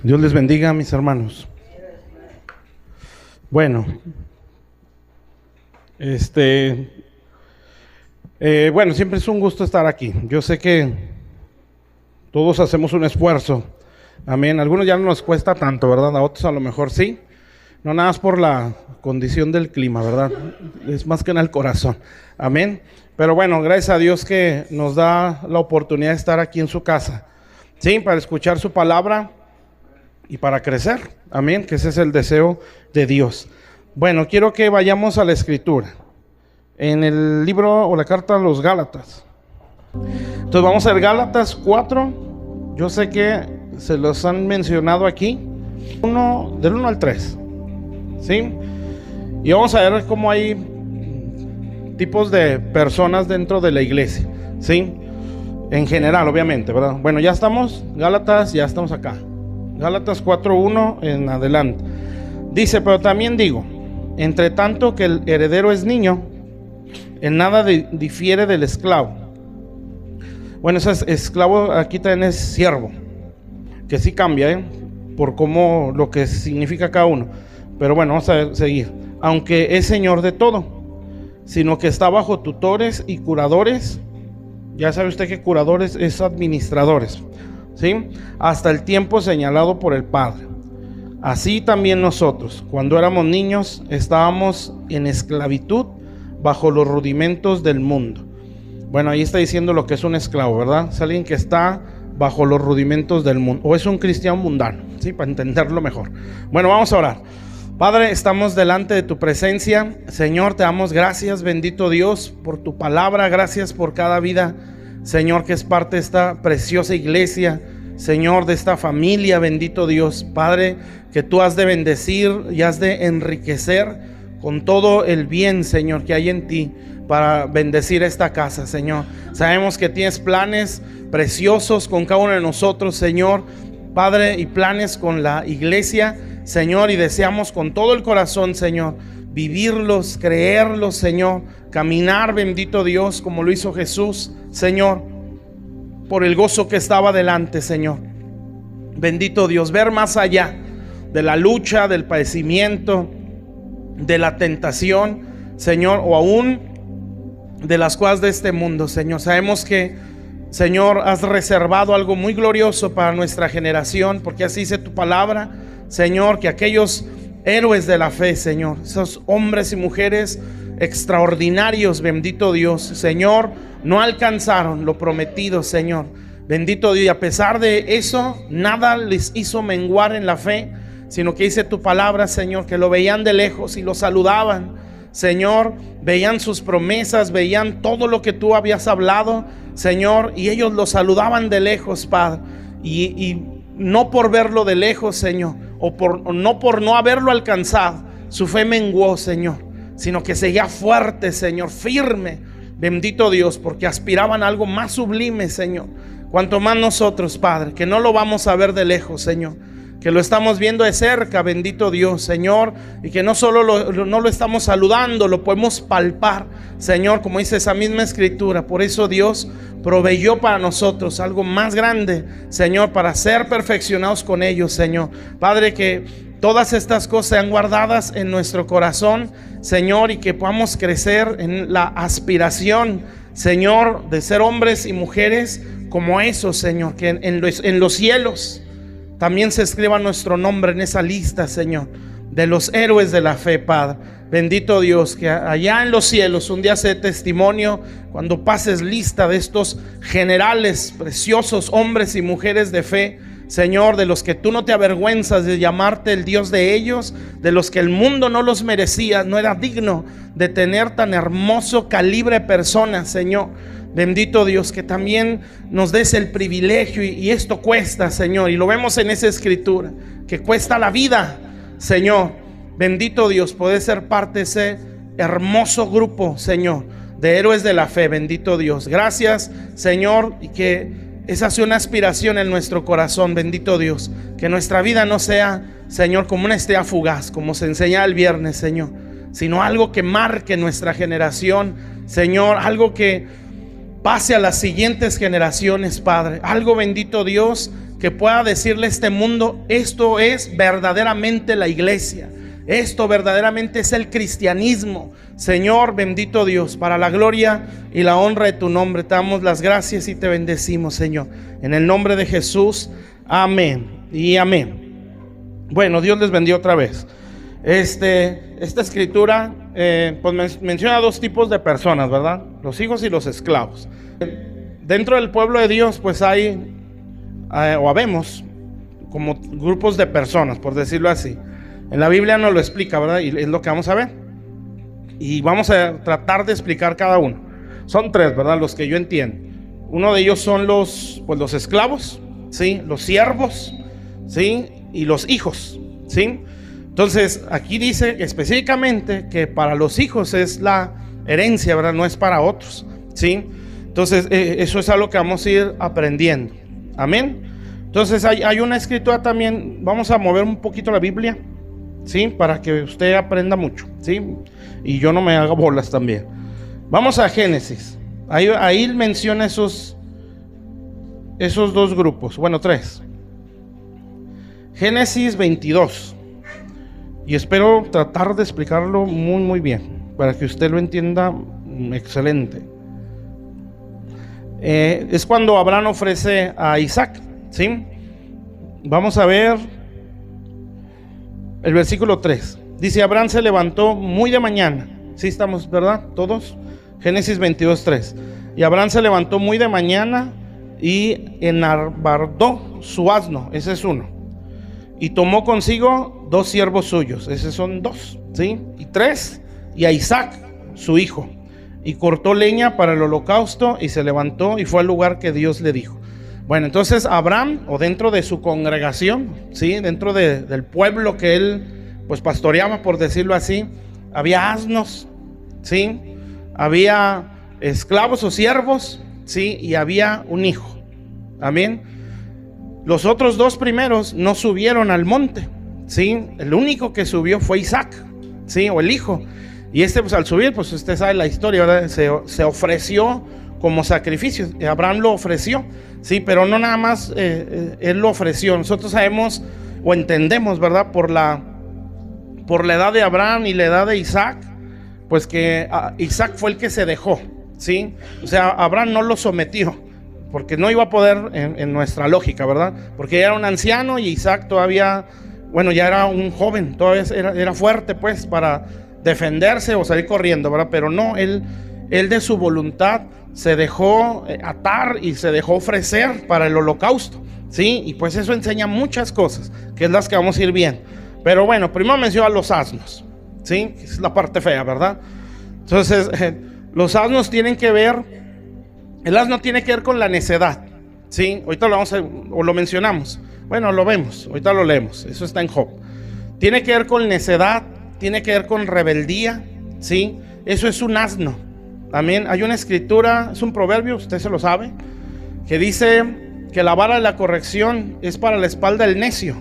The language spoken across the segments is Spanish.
Dios les bendiga, mis hermanos. Bueno, bueno, siempre es un gusto estar aquí. Yo sé que todos hacemos un esfuerzo. Amén. Algunos ya no nos cuesta tanto, ¿verdad? A otros a lo mejor sí. No nada más por la condición del clima, ¿verdad? Es más que en el corazón. Amén. Pero bueno, gracias a Dios que nos da la oportunidad de estar aquí en su casa. Sí, para escuchar su palabra y para crecer. Amén. Que ese es el deseo de Dios. Bueno, quiero que vayamos a la escritura. En el libro o la carta a los Gálatas. Entonces vamos a ver Gálatas 4. Yo sé que se los han mencionado aquí. Del 1 al 3. ¿Sí? Y vamos a ver cómo hay tipos de personas dentro de la iglesia. ¿Sí? En general, obviamente, ¿verdad? Bueno, ya estamos. Gálatas, ya estamos acá. Gálatas 4:1 en adelante. Dice, pero también digo, entre tanto que el heredero es niño, en nada difiere del esclavo. Bueno, ese esclavo aquí también es siervo, que sí cambia, por cómo lo que significa cada uno. Pero bueno, vamos a seguir. Aunque es señor de todo, sino que está bajo tutores y curadores. Ya sabe usted que curadores es administradores, ¿sí? Hasta el tiempo señalado por el Padre. Así también nosotros, cuando éramos niños, estábamos en esclavitud bajo los rudimentos del mundo. Bueno, ahí está diciendo lo que es un esclavo, ¿verdad? Es alguien que está bajo los rudimentos del mundo, o es un cristiano mundano, ¿sí? Para entenderlo mejor. Bueno, vamos a orar. Padre, estamos delante de tu presencia. Señor, te damos gracias, bendito Dios, por tu palabra. Gracias por cada vida, Señor, que es parte de esta preciosa iglesia, Señor, de esta familia, bendito Dios. Padre, que tú has de bendecir y has de enriquecer con todo el bien, Señor, que hay en ti para bendecir esta casa, Señor. Sabemos que tienes planes preciosos con cada uno de nosotros, Señor, Padre, y planes con la iglesia, Señor, y deseamos con todo el corazón, Señor, vivirlos, creerlos, Señor, caminar, bendito Dios, como lo hizo Jesús, Señor, por el gozo que estaba delante, Señor. Bendito Dios, ver más allá de la lucha, del padecimiento, de la tentación, Señor, o aún de las cosas de este mundo, Señor. Sabemos que, Señor, has reservado algo muy glorioso para nuestra generación, porque así dice tu palabra, Señor, que aquellos héroes de la fe, Señor, esos hombres y mujeres extraordinarios, bendito Dios, Señor, no alcanzaron lo prometido, Señor. Bendito Dios, y a pesar de eso, nada les hizo menguar en la fe, sino que dice tu palabra, Señor, que lo veían de lejos y lo saludaban, Señor, veían sus promesas, veían todo lo que tú habías hablado, Señor, y ellos lo saludaban de lejos, Padre, y no por verlo de lejos, Señor, no por no haberlo alcanzado, su fe menguó, Señor, sino que seguía fuerte, Señor, firme, bendito Dios, porque aspiraban a algo más sublime, Señor. Cuanto más nosotros, Padre, que no lo vamos a ver de lejos, Señor, que lo estamos viendo de cerca, bendito Dios, Señor, y que no solo no lo estamos saludando, lo podemos palpar, Señor, como dice esa misma escritura. Por eso Dios proveyó para nosotros algo más grande, Señor, para ser perfeccionados con ellos, Señor. Padre, que todas estas cosas sean guardadas en nuestro corazón, Señor, y que podamos crecer en la aspiración, Señor, de ser hombres y mujeres como esos, Señor, que en los cielos también se escriba nuestro nombre en esa lista, Señor, de los héroes de la fe, Padre. bendito Dios, que allá en los cielos un día sea testimonio cuando pases lista de estos generales, preciosos hombres y mujeres de fe, Señor, de los que tú no te avergüenzas de llamarte el Dios de ellos, de los que el mundo no los merecía, no era digno de tener tan hermoso calibre de personas, Señor. Bendito Dios, que también nos des el privilegio, y esto cuesta, Señor, y lo vemos en esa escritura, que cuesta la vida, Señor. Bendito Dios, poder ser parte de ese hermoso grupo, Señor, de héroes de la fe. Bendito Dios, gracias, Señor, y que esa sea una aspiración en nuestro corazón. Bendito Dios, que nuestra vida no sea, Señor, como una estrella fugaz, como se enseña el viernes, Señor, sino algo que marque nuestra generación, Señor, algo que pase a las siguientes generaciones, Padre, algo, bendito Dios, que pueda decirle a este mundo: esto es verdaderamente la iglesia, esto verdaderamente es el cristianismo. Señor, bendito Dios, para la gloria y la honra de tu nombre, te damos las gracias y te bendecimos, Señor, en el nombre de Jesús, amén y amén. Bueno, Dios les bendiga otra vez. Esta escritura pues menciona dos tipos de personas, ¿verdad? Los hijos y los esclavos. Dentro del pueblo de Dios pues hay o habemos como grupos de personas, por decirlo así. En la Biblia nos lo explica, ¿verdad? Y es lo que vamos a ver. Y vamos a tratar de explicar cada uno. Son tres, ¿verdad? Los que yo entiendo. Uno de ellos son los esclavos, ¿sí? Los siervos, ¿sí? Y los hijos, ¿sí? Entonces, aquí dice específicamente que para los hijos es la herencia, ¿verdad? No es para otros, ¿sí? Entonces, eso es algo que vamos a ir aprendiendo. Amén. Entonces, hay una escritura también. Vamos a mover un poquito la Biblia, ¿sí? Para que usted aprenda mucho, ¿sí? Y yo no me haga bolas también. Vamos a Génesis. Ahí menciona esos dos grupos. Bueno, tres. Génesis 22. Y espero tratar de explicarlo muy, muy bien, para que usted lo entienda excelente. Es cuando Abraham ofrece a Isaac, ¿sí? Vamos a ver el versículo 3. Dice: Abraham se levantó muy de mañana. ¿Sí estamos, verdad? Todos. Génesis 22:3. Y Abraham se levantó muy de mañana y enarbardó su asno. Ese es uno. Y tomó consigo 2 siervos suyos. Esos son 2, ¿sí? Y 3. Y a Isaac, su hijo. Y cortó leña para el holocausto y se levantó y fue al lugar que Dios le dijo. Bueno, entonces Abraham, o dentro de su congregación, ¿sí? Dentro del pueblo que él pues pastoreaba, por decirlo así, había asnos, ¿sí? Había esclavos o siervos, ¿sí? Y había un hijo. Amén. Los otros 2 primeros no subieron al monte, ¿sí? El único que subió fue Isaac, ¿sí? O el hijo. Y pues al subir, pues usted sabe la historia, ¿verdad? Se ofreció como sacrificio. Abraham lo ofreció, ¿sí? Pero no nada más él lo ofreció. Nosotros sabemos o entendemos, ¿verdad? Por la edad de Abraham y la edad de Isaac, pues que Isaac fue el que se dejó, ¿sí? O sea, Abraham no lo sometió, porque no iba a poder en nuestra lógica, ¿verdad? Porque ya era un anciano y Isaac todavía, bueno, ya era un joven, todavía era fuerte pues para defenderse o salir corriendo, ¿verdad? Pero no, él de su voluntad se dejó atar y se dejó ofrecer para el holocausto, ¿sí? Y pues eso enseña muchas cosas, que es las que vamos a ir viendo. Pero bueno, primero menciona a los asnos, ¿sí? Es la parte fea, ¿verdad? Entonces, los asnos tienen que ver, el asno tiene que ver con la necedad, ¿sí? Ahorita lo mencionamos. Bueno, lo vemos, ahorita lo leemos, eso está en Job. Tiene que ver con necedad, tiene que ver con rebeldía, ¿sí? Eso es un asno. Amén. Hay una escritura, es un proverbio, usted se lo sabe, que dice que la vara de la corrección es para la espalda del necio,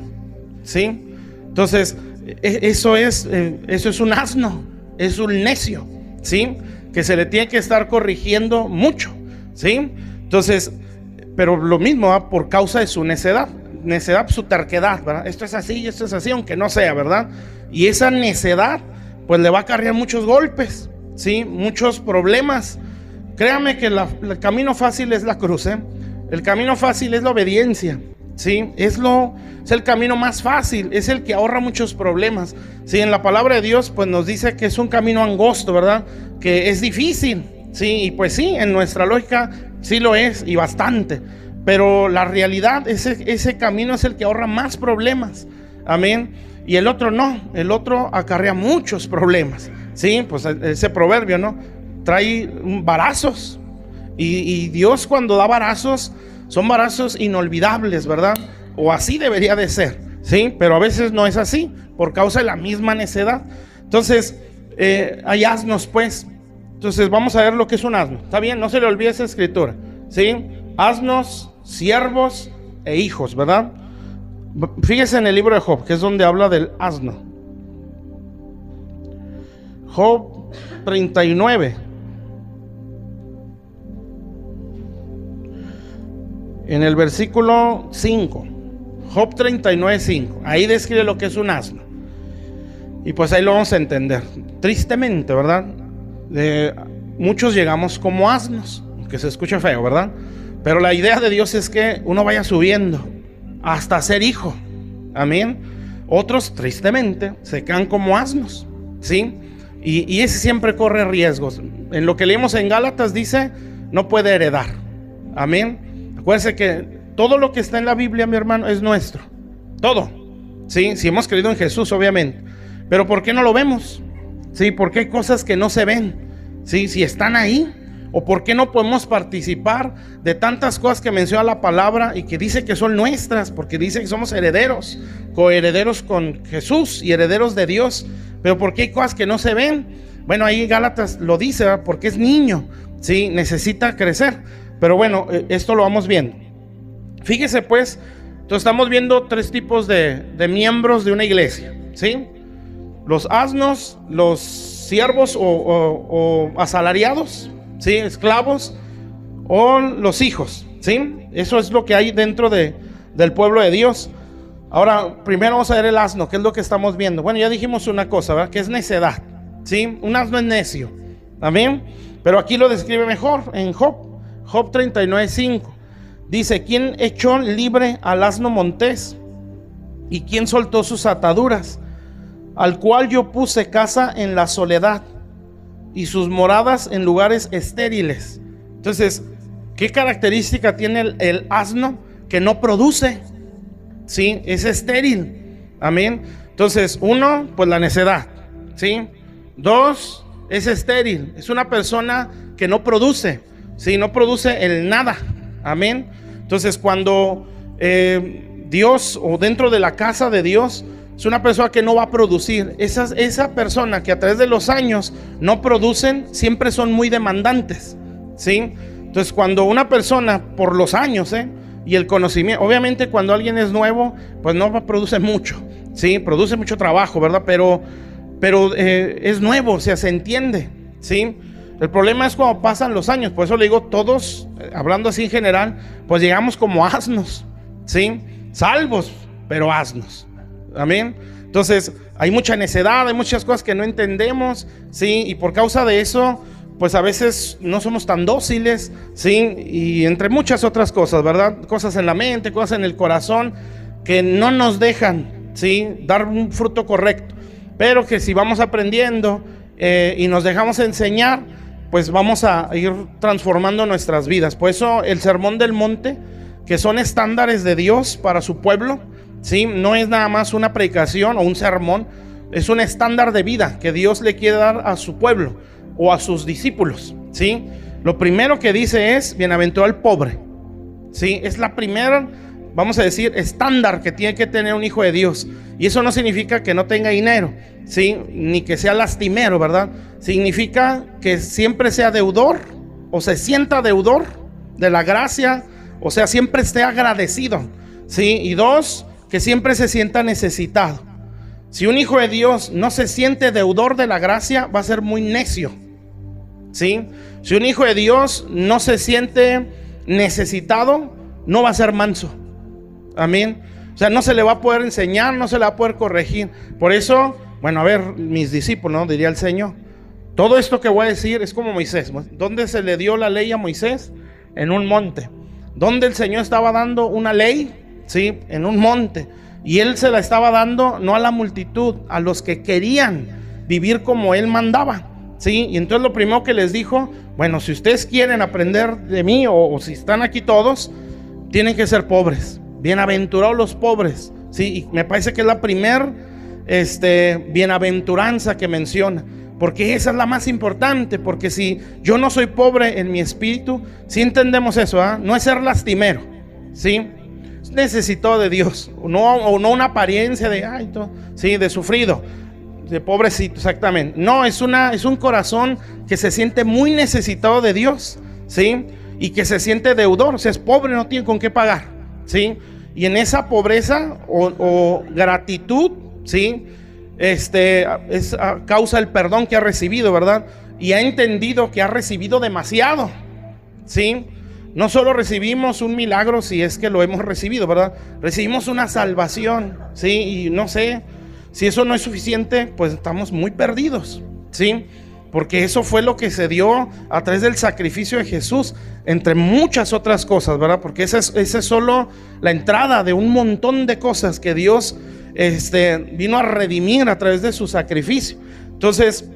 ¿sí? Entonces, eso es un asno, es un necio, ¿sí? Que se le tiene que estar corrigiendo mucho, ¿sí? Entonces, pero lo mismo, ¿verdad? Por causa de su necedad, su terquedad, ¿verdad? Esto es así, aunque no sea, ¿verdad? Y esa necedad, pues le va a acarrear muchos golpes, ¿sí? Muchos problemas. Créame que el camino fácil es la cruz, ¿eh? El camino fácil es la obediencia, ¿sí? Es el camino más fácil, es el que ahorra muchos problemas. Sí, en la palabra de Dios pues nos dice que es un camino angosto, ¿verdad? Que es difícil, sí, y pues sí, en nuestra lógica sí lo es, y bastante. Pero la realidad, ese camino es el que ahorra más problemas. Amén. Y el otro no, el otro acarrea muchos problemas. Sí, pues ese proverbio, ¿no? Trae varazos. Y Dios, cuando da varazos, son varazos inolvidables, ¿verdad? O así debería de ser, ¿sí? Pero a veces no es así, por causa de la misma necedad. Entonces, hay asnos, pues. Entonces, vamos a ver lo que es un asno. ¿Está bien? No se le olvide esa escritura, ¿sí? Asnos, siervos e hijos, ¿verdad? Fíjese en el libro de Job, que es donde habla del asno. Job 39. En el versículo 5, Job 39, 5, ahí describe lo que es un asno. Y pues ahí lo vamos a entender. Tristemente, ¿verdad? Muchos llegamos como asnos, que se escucha feo, ¿verdad? Pero la idea de Dios es que uno vaya subiendo hasta ser hijo. Amén. Otros, tristemente, se quedan como asnos, ¿sí? Y ese siempre corre riesgos. En lo que leemos en Gálatas dice, no puede heredar. Amén. Acuérdense que todo lo que está en la Biblia, mi hermano, es nuestro. Todo. ¿Sí? Si hemos creído en Jesús, obviamente. Pero ¿por qué no lo vemos? ¿Sí? Porque hay cosas que no se ven. ¿Sí? Si están ahí. ¿O por qué no podemos participar de tantas cosas que menciona la palabra y que dice que son nuestras? Porque dice que somos herederos, coherederos con Jesús y herederos de Dios. Pero ¿por qué hay cosas que no se ven? Bueno, ahí Gálatas lo dice, ¿verdad? Porque es niño, ¿sí? Necesita crecer. Pero bueno, esto lo vamos viendo. Fíjese pues, entonces estamos viendo tres tipos de miembros de una iglesia, ¿sí? Los asnos, los siervos o asalariados, ¿sí? Esclavos, o los hijos, ¿sí? Eso es lo que hay dentro del pueblo de Dios. Ahora, primero vamos a ver el asno, que es lo que estamos viendo. Bueno, ya dijimos una cosa, ¿verdad? Que es necedad, ¿sí? Un asno es necio, ¿amén? Pero aquí lo describe mejor en Job 39, 5. Dice, ¿quién echó libre al asno montés? ¿Y quién soltó sus ataduras? Al cual yo puse casa en la soledad y sus moradas en lugares estériles. Entonces, ¿qué característica tiene el asno? Que no produce, ¿sí? Es estéril. Amén. Entonces, uno, pues la necedad, ¿sí? Dos, es estéril. Es una persona que no produce, ¿sí? No produce el nada. Amén. Entonces, cuando Dios, o dentro de la casa de Dios, es una persona que no va a producir. Esa persona que a través de los años no producen, siempre son muy demandantes, ¿sí? Entonces, cuando una persona, por los años, y el conocimiento, obviamente cuando alguien es nuevo, pues no produce mucho, ¿sí? Produce mucho trabajo, ¿verdad? Pero es nuevo, o sea, se entiende, ¿sí? El problema es cuando pasan los años. Por eso le digo, todos, hablando así en general, pues llegamos como asnos, ¿sí? Salvos, pero asnos. Amén. Entonces, hay mucha necedad, hay muchas cosas que no entendemos, ¿sí? Y por causa de eso, pues a veces no somos tan dóciles, ¿sí? Y entre muchas otras cosas, ¿verdad? Cosas en la mente, cosas en el corazón, que no nos dejan, ¿sí? Dar un fruto correcto. Pero que si vamos aprendiendo y nos dejamos enseñar, pues vamos a ir transformando nuestras vidas. Por eso el Sermón del Monte, que son estándares de Dios para su pueblo, ¿sí? No es nada más una predicación o un sermón, es un estándar de vida que Dios le quiere dar a su pueblo o a sus discípulos, ¿sí? Lo primero que dice es, bienaventurado el pobre, ¿sí? Es la primera, vamos a decir, estándar que tiene que tener un hijo de Dios. Y eso no significa que no tenga dinero, ¿sí? Ni que sea lastimero, ¿verdad? Significa que siempre sea deudor o se sienta deudor de la gracia, o sea, siempre esté agradecido, ¿sí? Y dos, que siempre se sienta necesitado. Si un hijo de Dios no se siente deudor de la gracia, va a ser muy necio, ¿sí? Si un hijo de Dios no se siente necesitado, no va a ser manso. Amén. O sea, no se le va a poder enseñar, no se le va a poder corregir. Por eso, bueno, a ver, mis discípulos, ¿no? Diría el Señor, todo esto que voy a decir es como Moisés. ¿Dónde se le dio la ley a Moisés? En un monte. Donde el Señor estaba dando una ley, ¿sí? En un monte. Y él se la estaba dando no a la multitud, a los que querían vivir como él mandaba, ¿sí? Y entonces lo primero que les dijo: bueno, si ustedes quieren aprender de mí, o si están aquí todos, tienen que ser pobres. Bienaventurados los pobres, ¿sí? Y me parece que es la primer bienaventuranza que menciona, porque esa es la más importante. Porque si yo no soy pobre en mi espíritu, si entendemos eso, no es ser lastimero, ¿sí? Necesitado de Dios, o no una apariencia de sí, de sufrido, de pobrecito, exactamente. No, es un corazón que se siente muy necesitado de Dios, ¿sí? Y que se siente deudor, o sea, es pobre, no tiene con qué pagar, ¿sí? Y en esa pobreza o gratitud, ¿sí? Causa el perdón que ha recibido, ¿verdad? Y ha entendido que ha recibido demasiado, ¿sí? No solo recibimos un milagro, si es que lo hemos recibido, ¿verdad? Recibimos una salvación, ¿sí? Y no sé, si eso no es suficiente, pues estamos muy perdidos, ¿sí? Porque eso fue lo que se dio a través del sacrificio de Jesús, entre muchas otras cosas, ¿verdad? Porque esa es solo la entrada de un montón de cosas que Dios vino a redimir a través de su sacrificio. Entonces,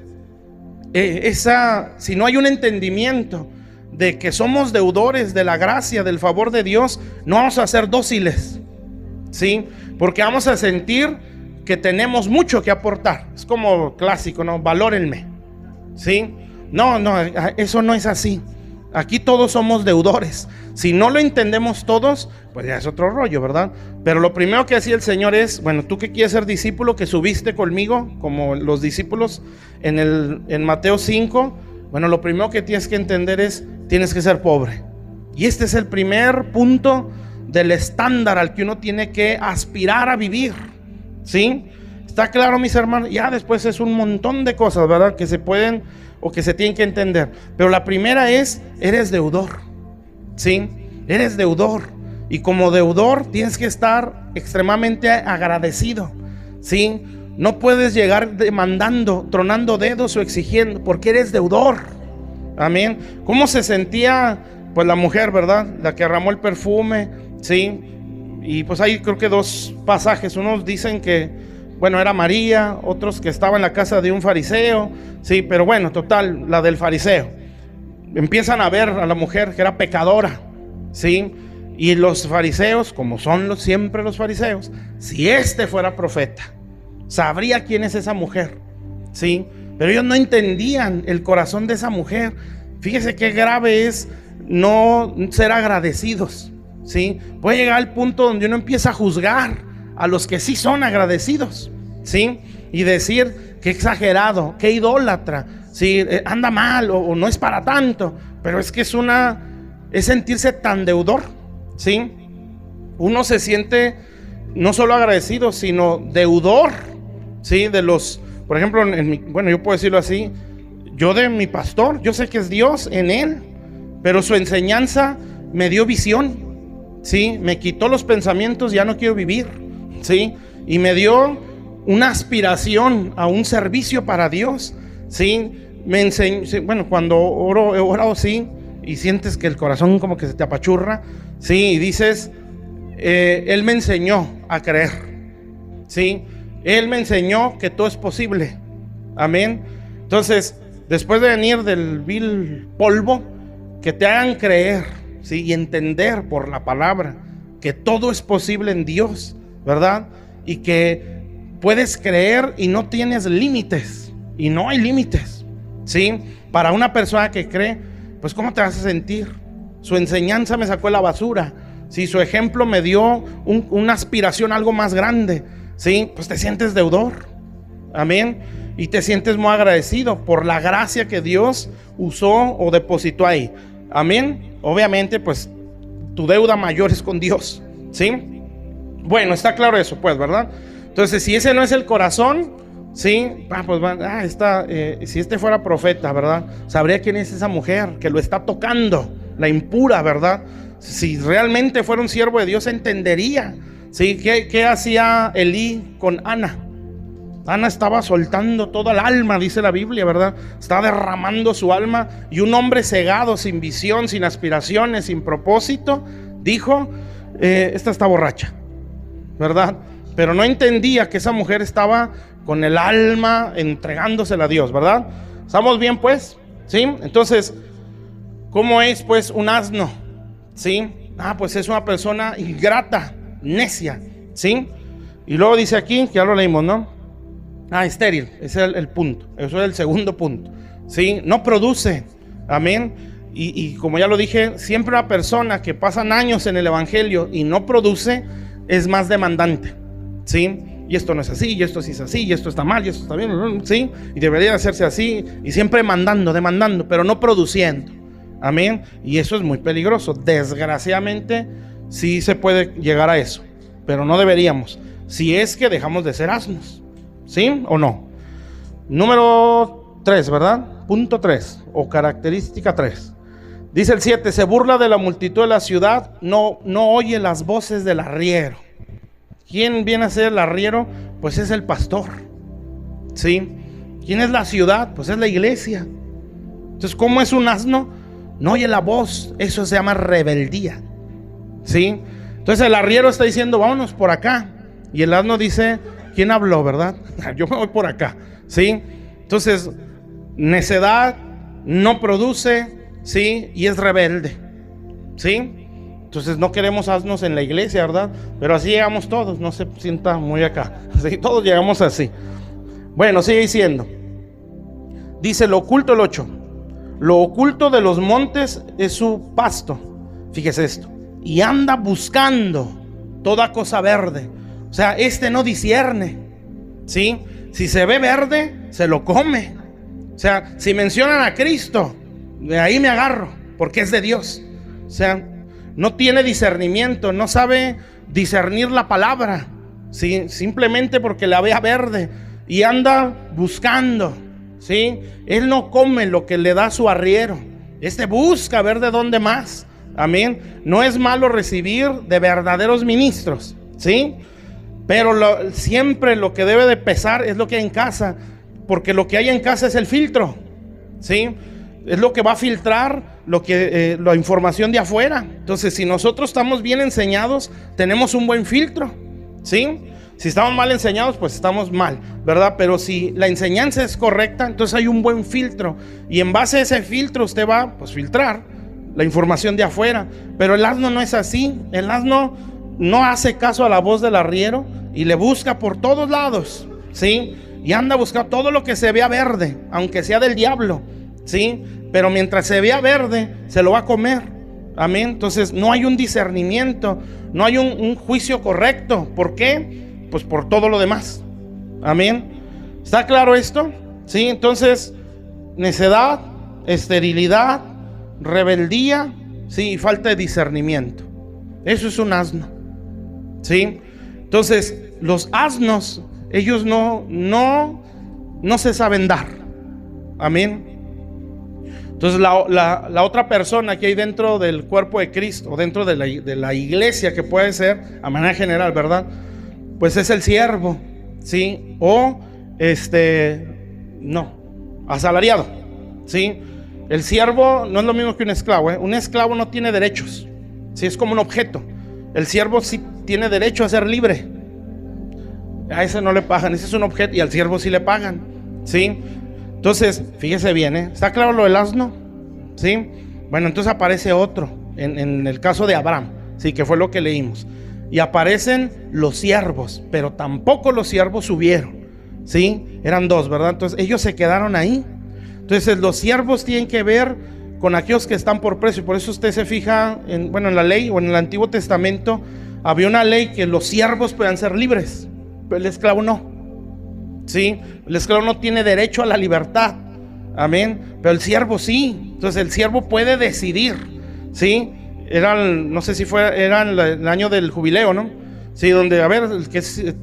si no hay un entendimiento de que somos deudores de la gracia, del favor de Dios, no vamos a ser dóciles, ¿sí? Porque vamos a sentir que tenemos mucho que aportar. Es como clásico, ¿no? Valórenme, ¿sí? No, eso no es así. Aquí todos somos deudores. Si no lo entendemos todos, pues ya es otro rollo, ¿verdad? Pero lo primero que hacía el Señor es: bueno, tú que quieres ser discípulo, que subiste conmigo como los discípulos en Mateo 5, bueno, lo primero que tienes que entender es: tienes que ser pobre. Y este es el primer punto del estándar al que uno tiene que aspirar a vivir, ¿sí? ¿Está claro, mis hermanos? Ya después es un montón de cosas, ¿verdad?, que se pueden o que se tienen que entender. Pero la primera es: eres deudor, ¿sí? Eres deudor. Y como deudor tienes que estar extremadamente agradecido, ¿sí? No puedes llegar demandando, tronando dedos o exigiendo, porque eres deudor. Amén. ¿Cómo se sentía pues la mujer, verdad? La que derramó el perfume, ¿sí? Y pues hay creo que dos pasajes. Unos dicen que, bueno, era María, otros que estaba en la casa de un fariseo, sí, pero bueno, total, la del fariseo. Empiezan a ver a la mujer que era pecadora, ¿sí? Y los fariseos, como son siempre los fariseos, si fuera profeta, sabría quién es esa mujer, ¿sí? Pero ellos no entendían el corazón de esa mujer. Fíjese qué grave es no ser agradecidos, ¿sí? Puede llegar al punto donde uno empieza a juzgar a los que sí son agradecidos, ¿sí? Y decir: qué exagerado, qué idólatra, ¿sí? Anda mal o no es para tanto. Pero es que es sentirse tan deudor, ¿sí? Uno se siente no solo agradecido, sino deudor, ¿sí? Por ejemplo, bueno, yo puedo decirlo así: yo de mi pastor, yo sé que es Dios en él, pero su enseñanza me dio visión, ¿sí? Me quitó los pensamientos, ya no quiero vivir, ¿sí? Y me dio una aspiración a un servicio para Dios, ¿sí? Me enseñó, ¿sí? Bueno, cuando he orado, sí, y sientes que el corazón como que se te apachurra, ¿sí? Y dices: Él me enseñó a creer, ¿sí? Él me enseñó que todo es posible. Amén. Entonces, después de venir del vil polvo, que te hagan creer, ¿sí? Y entender por la palabra que todo es posible en Dios, ¿verdad? Y que puedes creer y no tienes límites. Y no hay límites, ¿sí? Para una persona que cree, pues ¿cómo te vas a sentir? Su enseñanza me sacó de la basura, ¿sí? Su ejemplo me dio una aspiración a algo más grande, ¿sí? Pues te sientes deudor. Amén. Y te sientes muy agradecido por la gracia que Dios usó o depositó ahí. Amén. Obviamente, pues tu deuda mayor es con Dios, ¿sí? Bueno, está claro eso, pues, ¿verdad? Entonces, si ese no es el corazón, ¿sí? Pues si fuera profeta, ¿verdad? Sabría quién es esa mujer que lo está tocando, la impura, ¿verdad? Si realmente fuera un siervo de Dios, entendería, ¿sí? ¿Qué hacía Elí con Ana? Ana estaba soltando toda el alma, dice la Biblia, ¿verdad? Estaba derramando su alma. Y un hombre cegado, sin visión, sin aspiraciones, sin propósito, dijo: esta está borracha, ¿verdad? Pero no entendía que esa mujer estaba con el alma entregándosela a Dios, ¿verdad? ¿Estamos bien, pues? ¿Sí? Entonces, ¿cómo es, pues, un asno? ¿Sí? Pues es una persona ingrata, necia, ¿sí? Y luego dice aquí, que ya lo leímos, ¿no? Estéril, ese es el punto, eso es el segundo punto, ¿sí? No produce, amén. Y como ya lo dije, siempre una persona que pasan años en el evangelio y no produce, es más demandante, ¿sí? Y esto no es así, y esto sí es así, y esto está mal, y esto está bien, ¿sí? Y debería hacerse así, y siempre demandando, pero no produciendo, amén. Y eso es muy peligroso. Desgraciadamente, sí se puede llegar a eso, pero no deberíamos, si es que dejamos de ser asnos, ¿sí o no? Número 3, ¿verdad? Punto 3, o característica 3. Dice el 7, se burla de la multitud de la ciudad, no oye las voces del arriero. ¿Quién viene a ser el arriero? Pues es el pastor, ¿sí? ¿Quién es la ciudad? Pues es la iglesia. Entonces, ¿cómo es un asno? No oye la voz, eso se llama rebeldía, ¿sí? Entonces el arriero está diciendo, vámonos por acá. Y el asno dice, ¿quién habló, verdad? Yo me voy por acá, ¿sí? Entonces, necedad, no produce, ¿sí? Y es rebelde, ¿sí? Entonces no queremos asnos en la iglesia, ¿verdad? Pero así llegamos todos, no se sienta muy acá, ¿sí? Todos llegamos así. Bueno, sigue diciendo. Dice lo oculto, el 8. Lo oculto de los montes es su pasto. Fíjese esto. Y anda buscando toda cosa verde. O sea, no discierne, ¿sí? Si se ve verde, se lo come. O sea, si mencionan a Cristo, de ahí me agarro, porque es de Dios. O sea, no tiene discernimiento, no sabe discernir la palabra, ¿sí? Simplemente porque la vea verde y anda buscando, ¿sí? Él no come lo que le da su arriero. Busca ver de dónde más. Amén. No es malo recibir de verdaderos ministros, ¿sí? Pero siempre lo que debe de pesar es lo que hay en casa, porque lo que hay en casa es el filtro, ¿sí? Es lo que va a filtrar la información de afuera. Entonces, si nosotros estamos bien enseñados, tenemos un buen filtro, ¿sí? Si estamos mal enseñados, pues estamos mal, ¿verdad? Pero si la enseñanza es correcta, entonces hay un buen filtro. Y en base a ese filtro usted va, pues, filtrar la información de afuera. Pero el asno no es así. El asno no hace caso a la voz del arriero y le busca por todos lados, ¿sí? Y anda a buscar todo lo que se vea verde, aunque sea del diablo, ¿sí? Pero mientras se vea verde, se lo va a comer. Amén. Entonces no hay un discernimiento, no hay un juicio correcto. ¿Por qué? Pues por todo lo demás. Amén. ¿Está claro esto? Sí. Entonces, necedad, esterilidad, rebeldía, sí, y falta de discernimiento. Eso es un asno, ¿sí? Entonces, los asnos, ellos no se saben dar. Amén. Entonces la otra persona que hay dentro del cuerpo de Cristo, o dentro de la iglesia, que puede ser a manera general, ¿verdad? Pues es el siervo, ¿sí? O asalariado, ¿sí? El siervo no es lo mismo que un esclavo, ¿eh? Un esclavo no tiene derechos, ¿sí? Es como un objeto. El siervo sí tiene derecho a ser libre. A ese no le pagan, ese es un objeto, y al siervo sí le pagan, ¿sí? Entonces, fíjese bien, ¿está claro lo del asno? ¿Sí? Bueno, entonces aparece otro, en el caso de Abraham, sí, que fue lo que leímos. Y aparecen los siervos, pero tampoco los siervos subieron, ¿sí? Eran dos, ¿verdad? Entonces ellos se quedaron ahí. Entonces los siervos tienen que ver con aquellos que están por precio. Por eso usted se fija, en la ley o en el Antiguo Testamento, había una ley que los siervos podían ser libres, pero el esclavo no. ¿Sí? El esclavo no tiene derecho a la libertad. Amén. Pero el siervo sí. Entonces el siervo puede decidir, ¿sí? No sé si era el año del jubileo, ¿no? Sí, donde,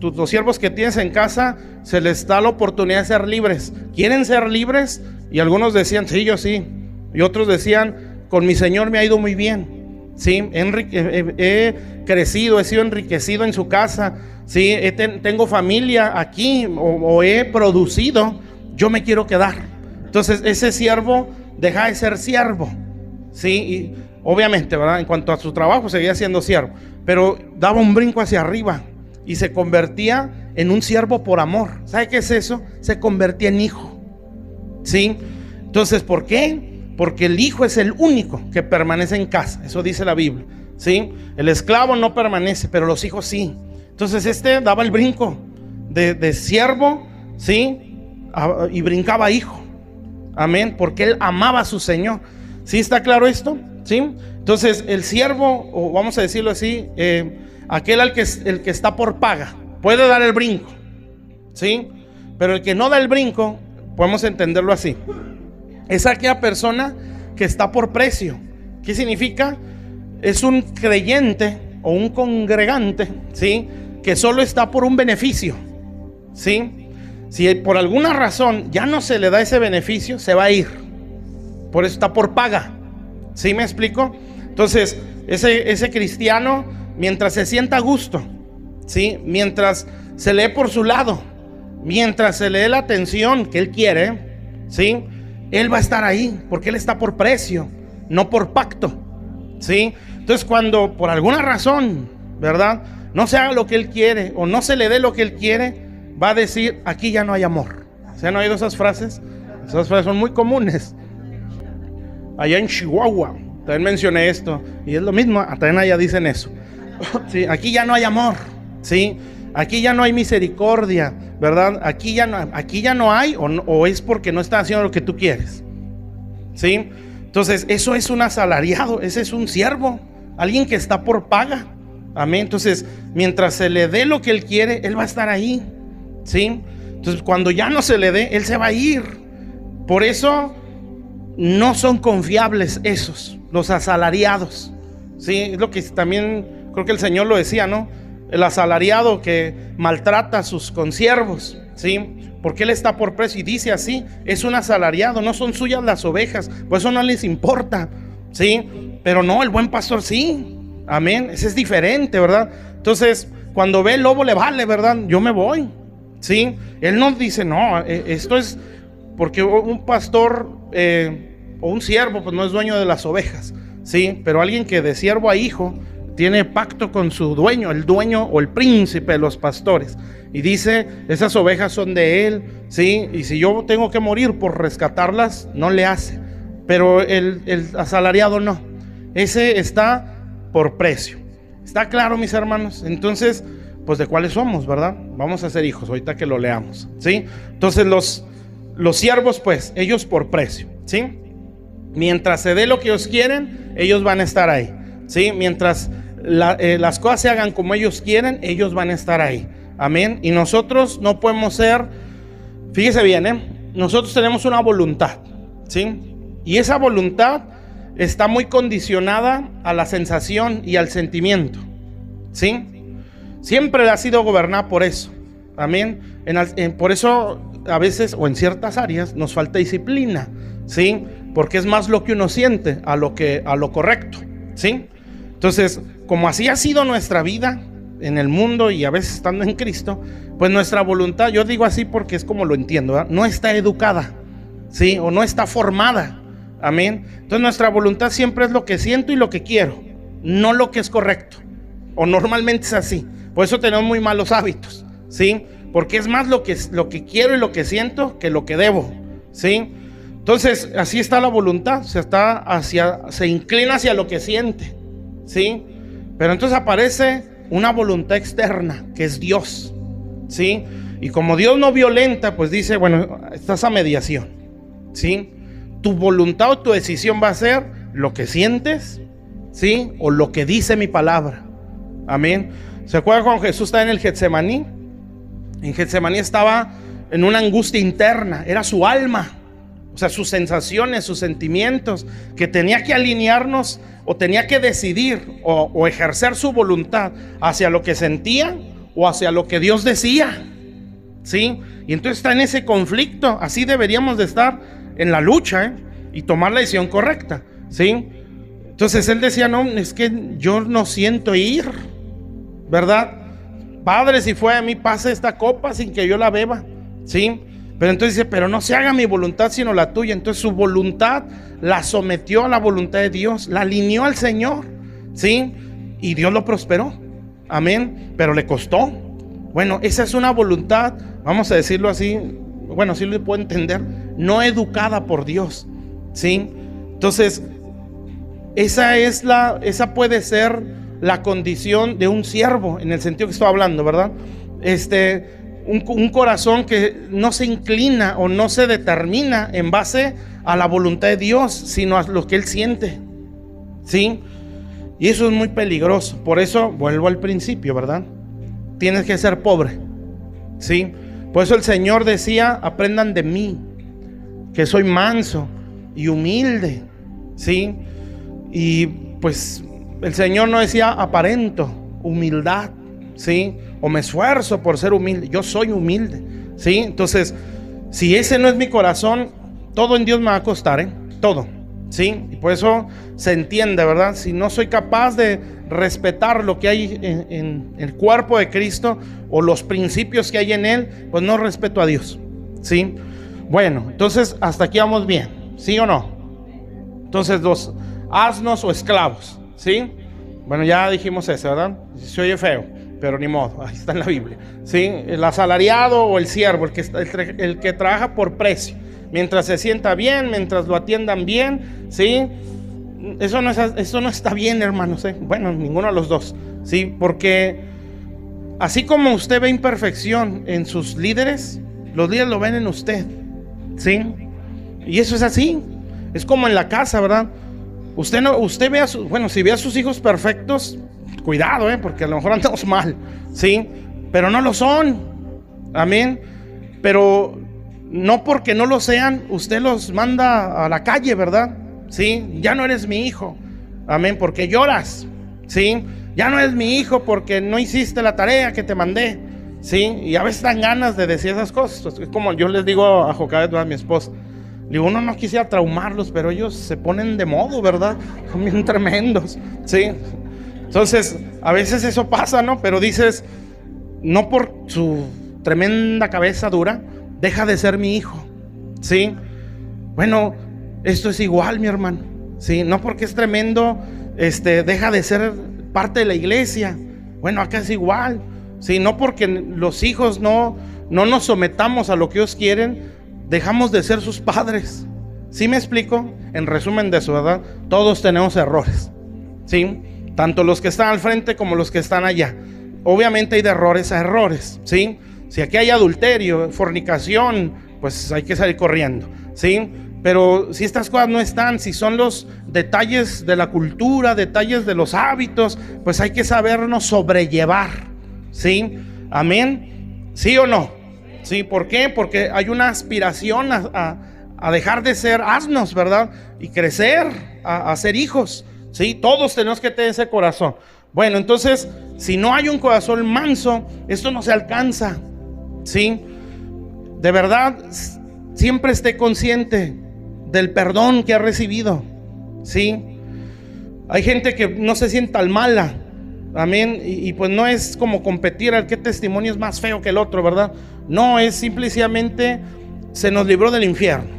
los siervos que tienes en casa, se les da la oportunidad de ser libres. ¿Quieren ser libres? Y algunos decían, sí, yo sí. Y otros decían, con mi Señor me ha ido muy bien. Sí, he crecido, he sido enriquecido en su casa. Sí, tengo familia aquí, o he producido, yo me quiero quedar. Entonces ese siervo deja de ser siervo, sí, y obviamente, ¿verdad? En cuanto a su trabajo seguía siendo siervo, pero daba un brinco hacia arriba. y se convertía en un siervo por amor. ¿Sabe qué es eso? Se convertía en hijo, ¿sí? Entonces, ¿por qué? Porque el hijo es el único que permanece en casa. Eso dice la Biblia, ¿sí? El esclavo no permanece, pero los hijos sí. Entonces daba el brinco de siervo, ¿sí? Y brincaba hijo. Amén, porque él amaba a su Señor. ¿Sí está claro esto? ¿Sí? Entonces el siervo, o vamos a decirlo así, aquel el que está por paga, puede dar el brinco, ¿sí? Pero el que no da el brinco, podemos entenderlo así, es aquella persona que está por precio. ¿Qué significa? Es un creyente o un congregante, ¿sí? Que solo está por un beneficio, ¿sí? Si por alguna razón ya no se le da ese beneficio, se va a ir. Por eso está por paga. ¿Sí me explico? Entonces, ese cristiano, mientras se sienta a gusto, ¿sí? Mientras se lee por su lado, mientras se le dé la atención que él quiere, ¿sí? Él va a estar ahí, porque él está por precio, no por pacto, ¿sí? Entonces, cuando por alguna razón, ¿verdad?, no se haga lo que él quiere, o no se le dé lo que él quiere, va a decir, aquí ya no hay amor. ¿Se han oído esas frases? Esas frases son muy comunes. Allá en Chihuahua también mencioné esto, y es lo mismo, también allá dicen eso. Sí, aquí ya no hay amor, ¿sí? Aquí ya no hay misericordia, ¿verdad? Aquí ya no hay, o es porque no está haciendo lo que tú quieres, ¿sí? Entonces, eso es un asalariado, ese es un siervo, alguien que está por paga. Amén. Entonces, mientras se le dé lo que él quiere, él va a estar ahí, ¿sí? Entonces, cuando ya no se le dé, él se va a ir. Por eso no son confiables esos, los asalariados, ¿sí? Es lo que también creo que el Señor lo decía, ¿no? El asalariado que maltrata a sus consiervos, ¿sí? Porque él está por precio y dice así, es un asalariado, no son suyas las ovejas, por eso no les importa, ¿sí? Pero no, el buen pastor sí. Amén, ese es diferente, ¿verdad? Entonces, cuando ve el lobo le vale, ¿verdad? Yo me voy, ¿sí? Él no dice, no, esto es porque un pastor o un siervo, pues no es dueño de las ovejas, ¿sí? Pero alguien que de siervo a hijo tiene pacto con su dueño, el dueño o el príncipe de los pastores, y dice, esas ovejas son de él, ¿sí? Y si yo tengo que morir por rescatarlas, no le hace. Pero el asalariado no, ese está por precio. ¿Está claro, mis hermanos? Entonces, pues de cuáles somos, ¿verdad? Vamos a ser hijos, ahorita que lo leamos, ¿sí? Entonces los siervos, pues, ellos por precio, ¿sí? Mientras se dé lo que ellos quieren, ellos van a estar ahí, ¿sí? Mientras las cosas se hagan como ellos quieren, ellos van a estar ahí. Amén. Y nosotros no podemos ser, fíjese bien, nosotros tenemos una voluntad, ¿sí? Y esa voluntad está muy condicionada a la sensación y al sentimiento, ¿sí? Siempre ha sido gobernada por eso. Amén. Por eso a veces, o en ciertas áreas, nos falta disciplina, ¿sí? Porque es más lo que uno siente a lo correcto, ¿sí? Entonces, como así ha sido nuestra vida en el mundo y a veces estando en Cristo, pues nuestra voluntad, yo digo así porque es como lo entiendo, ¿verdad?, no está educada, ¿sí? O no está formada. Amén. Entonces nuestra voluntad siempre es lo que siento y lo que quiero, no lo que es correcto, o normalmente es así. Por eso tenemos muy malos hábitos, ¿sí? Porque es más lo que quiero y lo que siento que lo que debo, ¿sí? Entonces así está la voluntad, se inclina hacia lo que siente, ¿sí? Pero entonces aparece una voluntad externa que es Dios, ¿sí? Y como Dios no violenta, pues dice, bueno, estás a mediación, ¿sí? Tu voluntad o tu decisión va a ser lo que sientes, ¿sí? O lo que dice mi palabra. Amén. ¿Se acuerdan cuando Jesús estaba en el Getsemaní? En Getsemaní estaba en una angustia interna, era su alma, o sea, sus sensaciones, sus sentimientos, que tenía que alinearnos o tenía que decidir o ejercer su voluntad hacia lo que sentía o hacia lo que Dios decía, ¿sí? Y entonces está en ese conflicto. Así deberíamos de estar en la lucha, y tomar la decisión correcta, ¿sí? Entonces él decía, no, es que yo no siento ir, ¿verdad? Padre, si fue a mí, pase esta copa sin que yo la beba, ¿sí? Pero entonces dice, pero no se haga mi voluntad sino la tuya. Entonces su voluntad la sometió a la voluntad de Dios, la alineó al Señor, ¿sí? Y Dios lo prosperó, amén. Pero le costó, Bueno, esa es una voluntad, vamos a decirlo así, bueno, sí lo puedo entender, no educada por Dios, ¿sí? Entonces, esa puede ser la condición de un siervo, en el sentido que estoy hablando, ¿verdad? Un corazón que no se inclina o no se determina en base a la voluntad de Dios, sino a lo que Él siente, ¿sí? Y eso es muy peligroso. Por eso vuelvo al principio, ¿verdad? Tienes que ser pobre, ¿sí? Por eso el Señor decía: aprendan de mí, que soy manso y humilde, ¿sí? Y pues el Señor no decía aparento humildad, ¿sí? O me esfuerzo por ser humilde. Yo soy humilde, ¿sí? Entonces, si ese no es mi corazón, todo en Dios me va a costar, todo, ¿sí? Y por eso se entiende, ¿verdad? Si no soy capaz de respetar lo que hay en el cuerpo de Cristo o los principios que hay en Él, pues no respeto a Dios, ¿sí? Bueno, entonces hasta aquí vamos bien, ¿sí o no? Entonces, los asnos o esclavos, ¿sí? Bueno, ya dijimos eso, ¿verdad? Se oye feo, pero ni modo, ahí está en la Biblia, ¿sí? El asalariado o el siervo, el que trabaja por precio, mientras se sienta bien, mientras lo atiendan bien, ¿sí? Eso no está bien, hermanos, ¿eh? Bueno, ninguno de los dos, ¿sí? Porque así como usted ve imperfección en sus líderes, los líderes lo ven en usted, ¿sí? Y eso es así. Es como en la casa, ¿verdad? Usted ve si ve a sus hijos perfectos, cuidado, porque a lo mejor andamos mal, ¿sí? Pero no lo son, amén. Pero no porque no lo sean, usted los manda a la calle, ¿verdad? ¿Sí? Ya no eres mi hijo, amén, porque lloras, ¿sí? Ya no eres mi hijo porque no hiciste la tarea que te mandé, ¿sí? Y a veces dan ganas de decir esas cosas. Es como yo les digo a Jocabet, a mi esposa, digo, uno no quisiera traumarlos, pero ellos se ponen de modo, ¿verdad? Son bien tremendos, ¿sí? Entonces, a veces eso pasa, ¿no? Pero dices, no por su tremenda cabeza dura, deja de ser mi hijo, ¿sí? Bueno, esto es igual, mi hermano, ¿sí? No porque es tremendo, deja de ser parte de la iglesia. Bueno, acá es igual, ¿sí? No porque los hijos no nos sometamos a lo que ellos quieren, dejamos de ser sus padres. ¿Sí me explico? En resumen de eso, ¿verdad? Todos tenemos errores, ¿sí? Tanto los que están al frente como los que están allá. Obviamente hay de errores a errores, ¿sí? Si aquí hay adulterio, fornicación, pues hay que salir corriendo, ¿sí? Pero si estas cosas no están, si son los detalles de la cultura, detalles de los hábitos, pues hay que sabernos sobrellevar, ¿sí? Amén. ¿Sí o no? ¿Sí? ¿Por qué? Porque hay una aspiración a dejar de ser asnos, ¿verdad? Y crecer, a ser hijos, ¿sí? Todos tenemos que tener ese corazón. Bueno, entonces, si no hay un corazón manso, esto no se alcanza, ¿sí? De verdad, siempre esté consciente del perdón que ha recibido, ¿sí? Hay gente que no se siente tan mala, amén, y pues no es como competir al qué testimonio es más feo que el otro, ¿verdad? No, es simplemente se nos libró del infierno,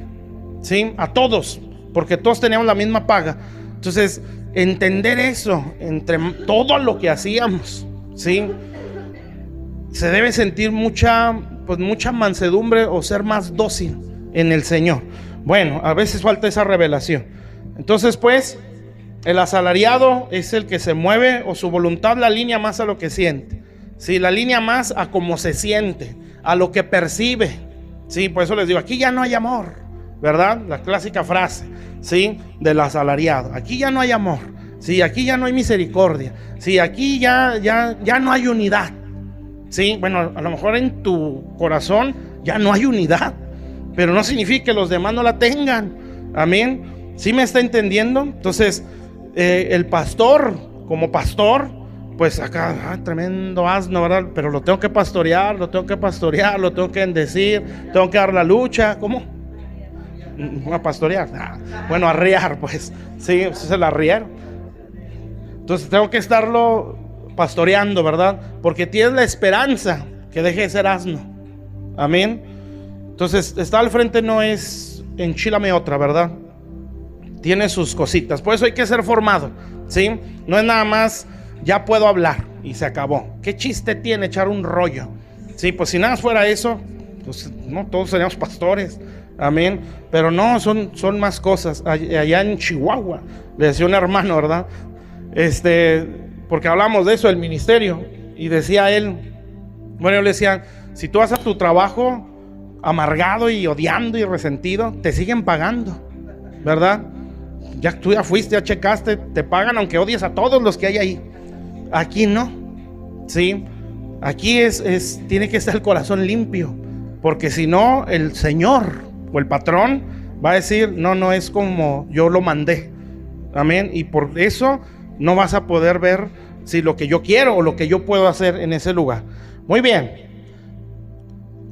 ¿sí? A todos, porque todos teníamos la misma paga. Entonces, entender eso entre todo lo que hacíamos, ¿sí? Se debe sentir mucha mansedumbre o ser más dócil en el Señor. Bueno, a veces falta esa revelación. Entonces, pues, el asalariado es el que se mueve o su voluntad la alinea más a lo que siente, ¿sí? La alinea más a cómo se siente, a lo que percibe, ¿sí? Por eso les digo, aquí ya no hay amor, ¿verdad? La clásica frase, ¿sí? Del asalariado. Aquí ya no hay amor, ¿sí? Aquí ya no hay misericordia, ¿sí? Aquí ya no hay unidad, ¿sí? Bueno, a lo mejor en tu corazón ya no hay unidad, pero no significa que los demás no la tengan. Amén. ¿Sí me está entendiendo? Entonces, el pastor, como pastor, pues acá, tremendo asno, ¿verdad? Pero lo tengo que pastorear, lo tengo que bendecir, tengo que dar la lucha. ¿Cómo? A pastorear. Bueno, arriar, pues. Sí, eso es el arriero. Entonces tengo que estarlo pastoreando, ¿verdad? Porque tienes la esperanza que deje de ser asno. Amén. Entonces, estar al frente no es enchilame otra, ¿verdad? Tiene sus cositas. Por eso hay que ser formado, ¿sí? No es nada más, ya puedo hablar y se acabó. ¿Qué chiste tiene echar un rollo? Sí, pues si nada fuera eso, pues no, todos seríamos pastores. Amén. Pero no, son más cosas. Allá en Chihuahua, le decía un hermano, ¿verdad? Porque hablamos de eso, el ministerio. Y decía él, bueno, yo le decía, si tú vas a tu trabajo amargado y odiando y resentido, te siguen pagando, ¿verdad? Tú ya fuiste, ya checaste, te pagan aunque odies a todos los que hay ahí. Aquí no, ¿sí? Aquí tiene que estar el corazón limpio, porque si no, el Señor o el patrón va a decir, no es como yo lo mandé. Amén. Y por eso no vas a poder ver si lo que yo quiero o lo que yo puedo hacer en ese lugar. Muy bien.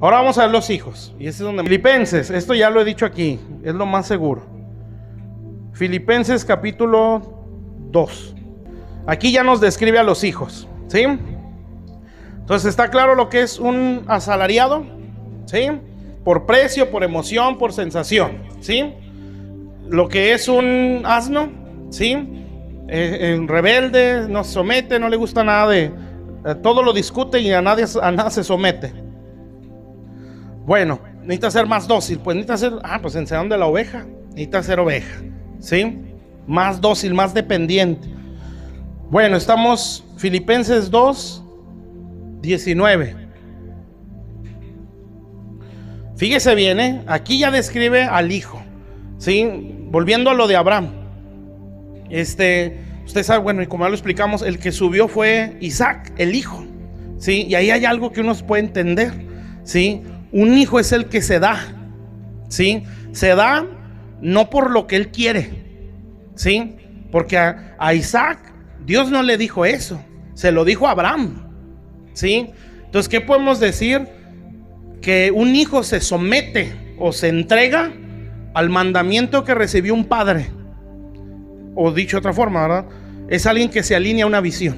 Ahora vamos a ver los hijos. Y este es donde Filipenses, esto ya lo he dicho aquí, es lo más seguro. Filipenses capítulo 2. Aquí ya nos describe a los hijos, ¿sí? Entonces está claro lo que es un asalariado, ¿sí? Por precio, por emoción, por sensación, ¿sí? Lo que es un asno, ¿sí? Rebelde, no se somete, no le gusta nada todo lo discute y a nada se somete. Bueno, necesita ser más dócil, pues necesita ser, pues enseñaron de la oveja, necesita ser oveja, ¿sí? Más dócil, más dependiente. Bueno, estamos Filipenses 2, 19. Fíjese bien, aquí ya describe al hijo, ¿sí? Volviendo a lo de Abraham. Usted sabe, bueno, y como ya lo explicamos, el que subió fue Isaac, el hijo, ¿sí? Y ahí hay algo que uno puede entender, ¿sí? Un hijo es el que se da, ¿sí? Se da no por lo que él quiere, ¿sí? Porque a Isaac Dios no le dijo eso, se lo dijo a Abraham, ¿sí? Entonces, ¿qué podemos decir? Que un hijo se somete o se entrega al mandamiento que recibió un padre. O dicho de otra forma, ¿verdad? Es alguien que se alinea a una visión,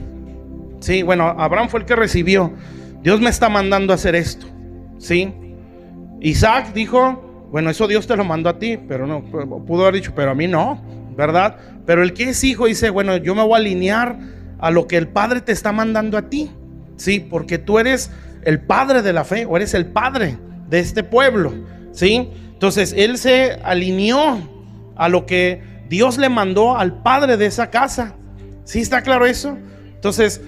¿sí? Bueno, Abraham fue el que recibió. Dios me está mandando a hacer esto, ¿sí? Isaac dijo, bueno, eso Dios te lo mandó a ti, pero no, pudo haber dicho, pero a mí no, ¿verdad? Pero el que es hijo dice, bueno, yo me voy a alinear a lo que el Padre te está mandando a ti, ¿sí? Porque tú eres el padre de la fe, o eres el padre de este pueblo, ¿sí? Entonces él se alineó a lo que Dios le mandó al padre de esa casa. ¿Sí está claro eso? Entonces,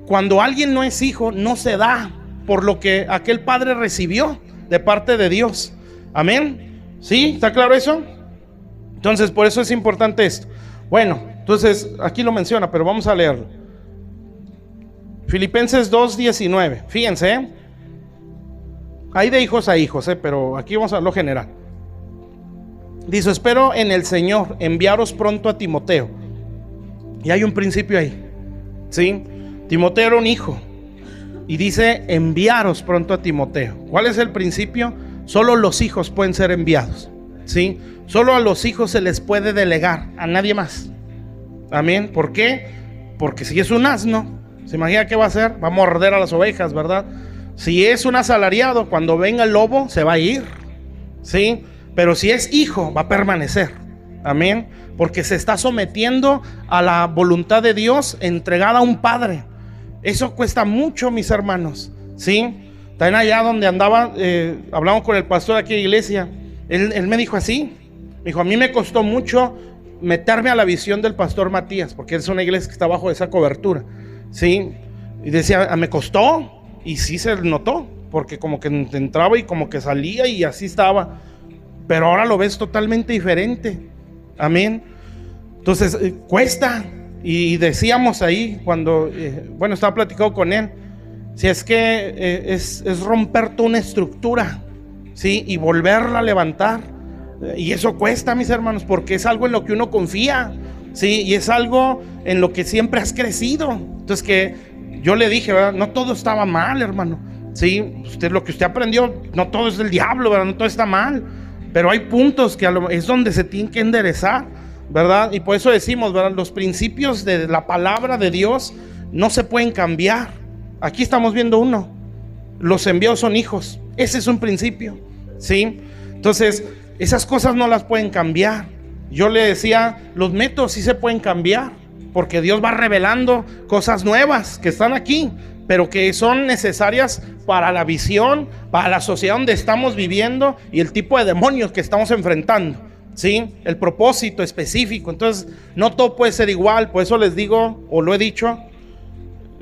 cuando alguien no es hijo, no se da por lo que aquel padre recibió de parte de Dios. Amén. ¿Sí? ¿Está claro eso? Entonces, por eso es importante esto. Bueno, entonces aquí lo menciona, pero vamos a leerlo. Filipenses 2:19. Fíjense, hay de hijos a hijos, pero aquí vamos a lo general. Dice, espero en el Señor enviaros pronto a Timoteo. Y hay un principio ahí, ¿sí? Timoteo era un hijo. Y dice, enviaros pronto a Timoteo. ¿Cuál es el principio? Solo los hijos pueden ser enviados, ¿sí? Solo a los hijos se les puede delegar, a nadie más. Amén. ¿Por qué? Porque si es un asno, ¿se imagina qué va a hacer? Va a morder a las ovejas, ¿verdad? Si es un asalariado, cuando venga el lobo, se va a ir, ¿sí? Pero si es hijo, va a permanecer. Amén. Porque se está sometiendo a la voluntad de Dios, entregada a un padre. Eso cuesta mucho, mis hermanos, ¿sí? También allá donde andaba, hablamos con el pastor aquí de iglesia. Él me dijo así. Me dijo, a mí me costó mucho meterme a la visión del pastor Matías, porque es una iglesia que está bajo esa cobertura, ¿sí? Y decía, me costó. Y sí se notó, porque como que entraba y como que salía y así estaba. Pero ahora lo ves totalmente diferente. Amén. Entonces cuesta. Y decíamos ahí cuando estaba platicando con él, si es que es romper toda una estructura, ¿sí? Y volverla a levantar. Y eso cuesta, mis hermanos, porque es algo en lo que uno confía, ¿sí? Y es algo en lo que siempre has crecido. Entonces que yo le dije, ¿verdad? No todo estaba mal, hermano, ¿sí? Lo que usted aprendió, no todo es del diablo, ¿verdad? No todo está mal. Pero hay puntos que es donde se tienen que enderezar, ¿verdad? Y por eso decimos, ¿verdad? Los principios de la palabra de Dios no se pueden cambiar. Aquí estamos viendo uno. Los enviados son hijos. Ese es un principio, ¿sí? Entonces, esas cosas no las pueden cambiar. Yo le decía, los métodos sí se pueden cambiar, porque Dios va revelando cosas nuevas que están aquí, pero que son necesarias para la visión, para la sociedad donde estamos viviendo y el tipo de demonios que estamos enfrentando, ¿sí? El propósito específico. Entonces, no todo puede ser igual. Por eso les digo, o lo he dicho,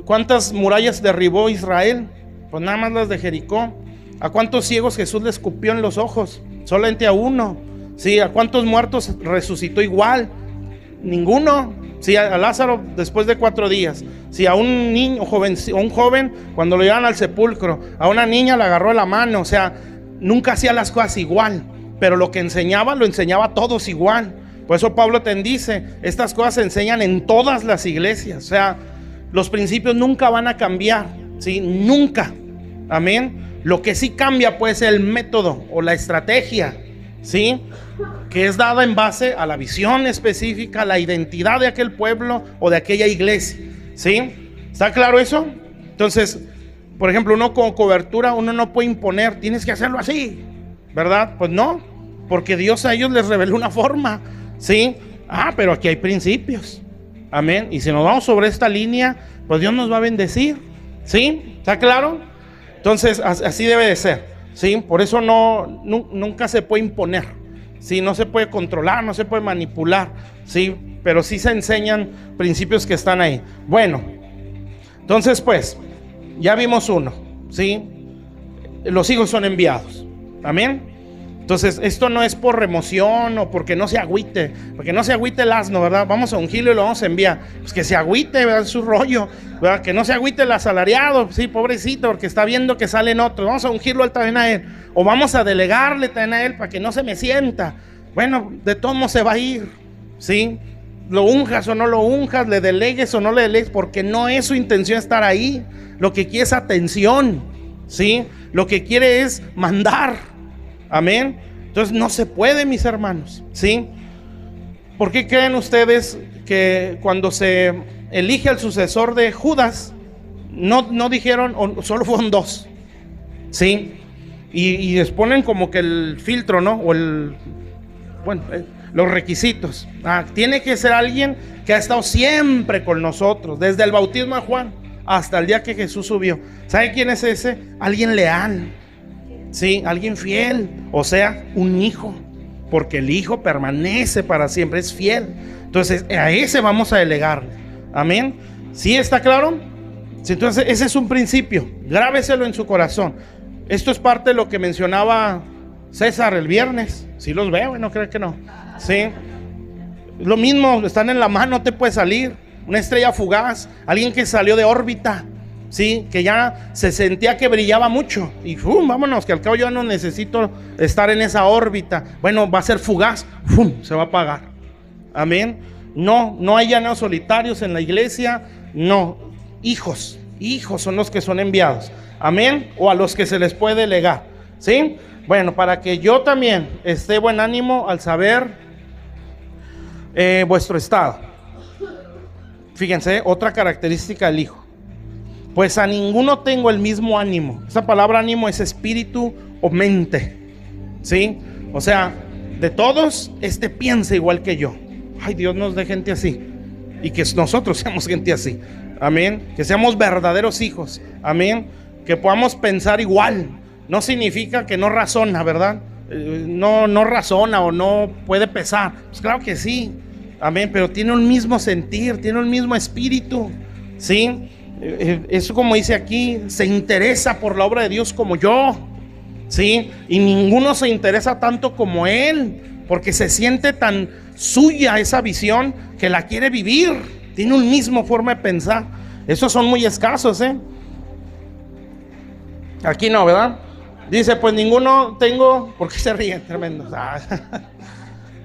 ¿cuántas murallas derribó Israel? Pues nada más las de Jericó. ¿A cuántos ciegos Jesús le escupió en los ojos? Solamente a uno. ¿Sí? ¿A cuántos muertos resucitó igual? Ninguno. Sí, a Lázaro después de 4 días. Sí, a un niño, un joven cuando lo llevan al sepulcro. A una niña la agarró de la mano. O sea, nunca hacía las cosas igual, pero lo que enseñaba, lo enseñaba a todos igual. Por eso Pablo te dice, estas cosas se enseñan en todas las iglesias. O sea, los principios nunca van a cambiar, ¿sí? Nunca. Amén. Lo que sí cambia puede ser el método o la estrategia, ¿sí? Que es dada en base a la visión específica, la identidad de aquel pueblo o de aquella iglesia, ¿sí? ¿Está claro eso? Entonces, por ejemplo, uno con cobertura, uno no puede imponer, tienes que hacerlo así, ¿verdad? Pues no, porque Dios a ellos les reveló una forma, ¿sí? Pero aquí hay principios, amén. Y si nos vamos sobre esta línea, pues Dios nos va a bendecir, ¿sí? ¿Está claro? Entonces, así debe de ser, ¿sí? Por eso nunca se puede imponer. Sí, no se puede controlar, no se puede manipular, sí, pero sí se enseñan principios que están ahí. Bueno, entonces pues, ya vimos uno, sí, los hijos son enviados, amén. Entonces, esto no es por remoción o porque no se agüite, el asno, ¿verdad? Vamos a ungirlo y lo vamos a enviar. Pues que se agüite, ¿verdad? Su rollo, ¿verdad? Que no se agüite el asalariado, sí, pobrecito, porque está viendo que salen otros. Vamos a ungirlo también a él, o vamos a delegarle también a él para que no se me sienta. Bueno, de todos modos se va a ir, ¿sí? Lo unjas o no lo unjas, le delegues o no le delegues, porque no es su intención estar ahí. Lo que quiere es atención, ¿sí? Lo que quiere es mandar. Amén. Entonces no se puede, mis hermanos, ¿sí? ¿Por qué creen ustedes que cuando se elige al sucesor de Judas, no dijeron, o solo fueron 2, ¿sí? Y les ponen como que el filtro, ¿no? O los requisitos. Tiene que ser alguien que ha estado siempre con nosotros, desde el bautismo de Juan hasta el día que Jesús subió. ¿Sabe quién es ese? Alguien leal. Sí, alguien fiel, o sea, un hijo, porque el hijo permanece para siempre, es fiel. Entonces, a ese vamos a delegarle. Amén. ¿Sí está claro? Sí, entonces, ese es un principio. Grábeselo en su corazón. Esto es parte de lo que mencionaba César el viernes. Sí los veo, no creo que no. Sí. Lo mismo, están en la mano, no te puede salir. Una estrella fugaz, alguien que salió de órbita. Sí, que ya se sentía que brillaba mucho y vámonos, que al cabo yo no necesito estar en esa órbita. Bueno, va a ser fugaz, se va a apagar. Amén. No hay llaneos solitarios en la iglesia. No, hijos son los que son enviados. Amén. O a los que se les puede delegar. ¿Sí? Bueno, para que yo también esté buen ánimo al saber vuestro estado. Fíjense, otra característica del hijo. Pues a ninguno tengo el mismo ánimo. Esa palabra ánimo es espíritu o mente, ¿sí? O sea, de todos, piensa igual que yo. Ay, Dios nos dé gente así. Y que nosotros seamos gente así. Amén. Que seamos verdaderos hijos. Amén. Que podamos pensar igual. No significa que no razona, ¿verdad? No razona o no puede pensar. Pues claro que sí. Amén. Pero tiene un mismo sentir, tiene un mismo espíritu, ¿sí? Eso, como dice aquí, se interesa por la obra de Dios como yo, ¿sí? Y ninguno se interesa tanto como él, porque se siente tan suya esa visión que la quiere vivir. Tiene un mismo forma de pensar. Esos son muy escasos, Aquí no, ¿verdad? Dice, pues ninguno tengo. ¿Por qué se ríen? Tremendo.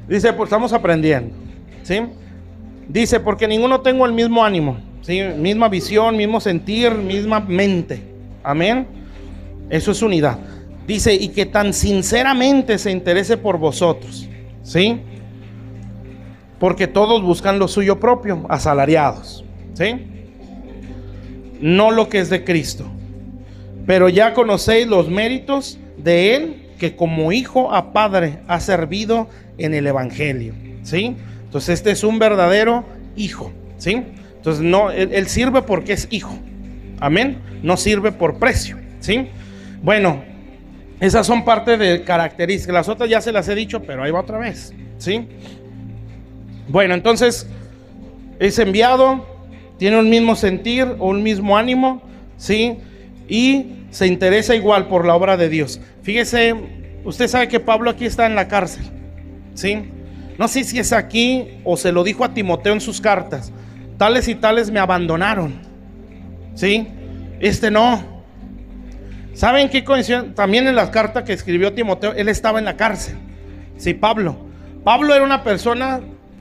Dice, pues estamos aprendiendo, ¿sí? Dice, porque ninguno tengo el mismo ánimo, ¿sí? Misma visión, mismo sentir, misma mente. Amén. Eso es unidad. Dice, y que tan sinceramente se interese por vosotros, ¿sí? Porque todos buscan lo suyo propio, asalariados, ¿sí? No lo que es de Cristo. Pero ya conocéis los méritos de él, que como hijo a padre ha servido en el evangelio, ¿sí? Entonces este es un verdadero hijo, ¿sí? Entonces no, él sirve porque es hijo. Amén. No sirve por precio, ¿sí? Bueno, esas son parte de características. Las otras ya se las he dicho, pero ahí va otra vez, ¿sí? Bueno, entonces es enviado, tiene un mismo sentir o un mismo ánimo, ¿sí? Y se interesa igual por la obra de Dios. Fíjese, usted sabe que Pablo aquí está en la cárcel, ¿sí? No sé si es aquí o se lo dijo a Timoteo en sus cartas. Tales y tales me abandonaron, ¿sí? No. ¿Saben qué coincidencia? También en la carta que escribió Timoteo, él estaba en la cárcel, ¿sí? Pablo era una persona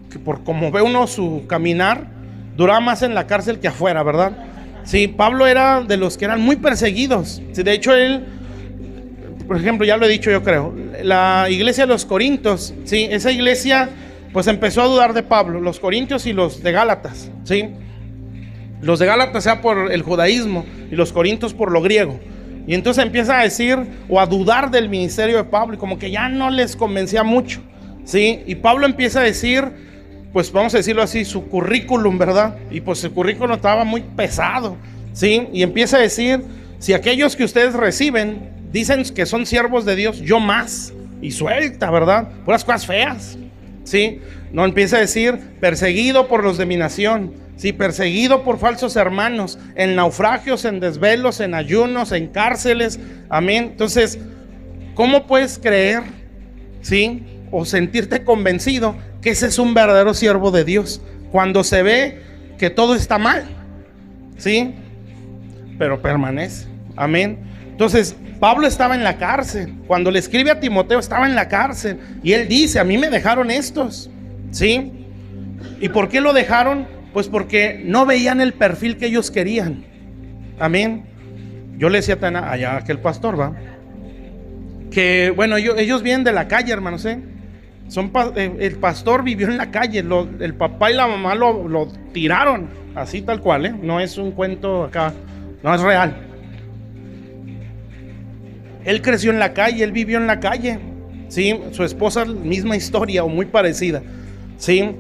que, por como ve uno su caminar, duraba más en la cárcel que afuera, ¿verdad? Sí, Pablo era de los que eran muy perseguidos. Sí, de hecho, él, por ejemplo, ya lo he dicho yo creo, la iglesia de los Corintios, sí, esa iglesia pues empezó a dudar de Pablo, los Corintios y los de Gálatas, sí. Los de Gálatas sea por el judaísmo y los Corintios por lo griego. Y entonces empieza a decir o a dudar del ministerio de Pablo y como que ya no les convencía mucho, sí. Y Pablo empieza a decir, pues vamos a decirlo así, su currículum, ¿verdad? Y pues el currículum estaba muy pesado, ¿sí? Y empieza a decir, si aquellos que ustedes reciben dicen que son siervos de Dios, yo más. Y suelta, ¿verdad? Puras cosas feas, ¿sí? No, empieza a decir, perseguido por los de mi nación, ¿sí? Perseguido por falsos hermanos, en naufragios, en desvelos, en ayunos, en cárceles, amén. Entonces, ¿cómo puedes creer, ¿sí? O sentirte convencido que ese es un verdadero siervo de Dios cuando se ve que todo está mal, ¿sí? Pero permanece, amén. Entonces Pablo estaba en la cárcel, cuando le escribe a Timoteo estaba en la cárcel y él dice, a mí me dejaron estos, ¿sí? ¿Y por qué lo dejaron? Pues porque no veían el perfil que ellos querían, amén. Yo le decía allá a aquel pastor, ¿va? Que bueno, ellos vienen de la calle, hermanos, ¿eh? El pastor vivió en la calle, el papá y la mamá lo tiraron, así tal cual, ¿eh? No es un cuento acá, no es real. Él creció en la calle, él vivió en la calle, ¿sí? Su esposa, misma historia o muy parecida, ¿sí?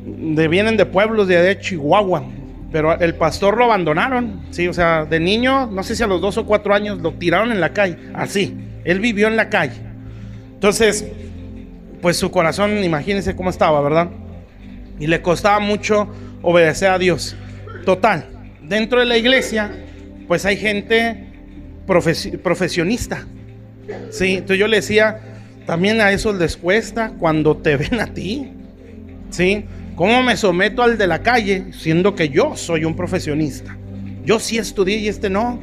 Vienen de pueblos de Chihuahua, pero el pastor lo abandonaron, ¿sí? O sea, de niño, no sé si a los 2 o 4 años lo tiraron en la calle, así, él vivió en la calle. Entonces, pues su corazón, imagínense cómo estaba, ¿verdad? Y le costaba mucho obedecer a Dios. Total, dentro de la iglesia, pues hay gente profesionista, ¿sí? Entonces yo le decía, también a esos les cuesta cuando te ven a ti, ¿sí? ¿Cómo me someto al de la calle siendo que yo soy un profesionista? Yo sí estudié y no.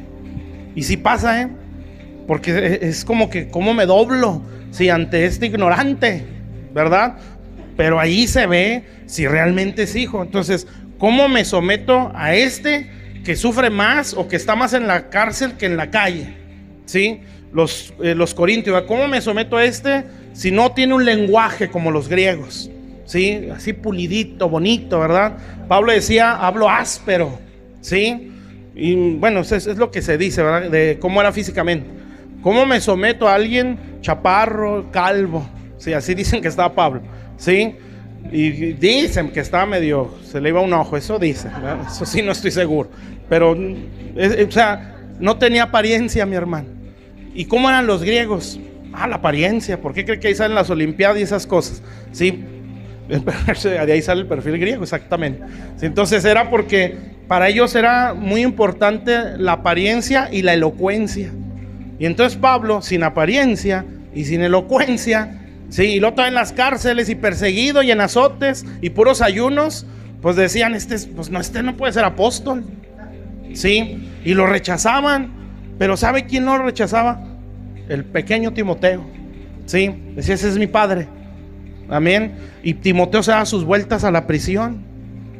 Y sí pasa, porque es como que, ¿cómo me doblo? Sí, ante este ignorante, ¿verdad? Pero ahí se ve si realmente es hijo. Entonces, ¿cómo me someto a este que sufre más o que está más en la cárcel que en la calle? ¿Sí? Los corintios, ¿cómo me someto a este si no tiene un lenguaje como los griegos? ¿Sí? Así pulidito, bonito, ¿verdad? Pablo decía, hablo áspero, ¿sí? Y bueno, es lo que se dice, ¿verdad? De cómo era físicamente. ¿Cómo me someto a alguien chaparro, calvo? Sí, así dicen que estaba Pablo, ¿sí? Y dicen que estaba medio, se le iba un ojo, eso dice, ¿verdad? Eso sí no estoy seguro. Pero, o sea, no tenía apariencia, mi hermano. ¿Y cómo eran los griegos? La apariencia. ¿Por qué cree que ahí salen las olimpiadas y esas cosas? Sí, de ahí sale el perfil griego, exactamente. Sí, entonces era porque para ellos era muy importante la apariencia y la elocuencia. Y entonces Pablo, sin apariencia y sin elocuencia, sí, y luego estaba en las cárceles y perseguido y en azotes y puros ayunos, pues decían, este no puede ser apóstol, sí, y lo rechazaban. Pero ¿sabe quién no lo rechazaba? El pequeño Timoteo, sí, decía, ese es mi padre, amén. Y Timoteo se daba sus vueltas a la prisión,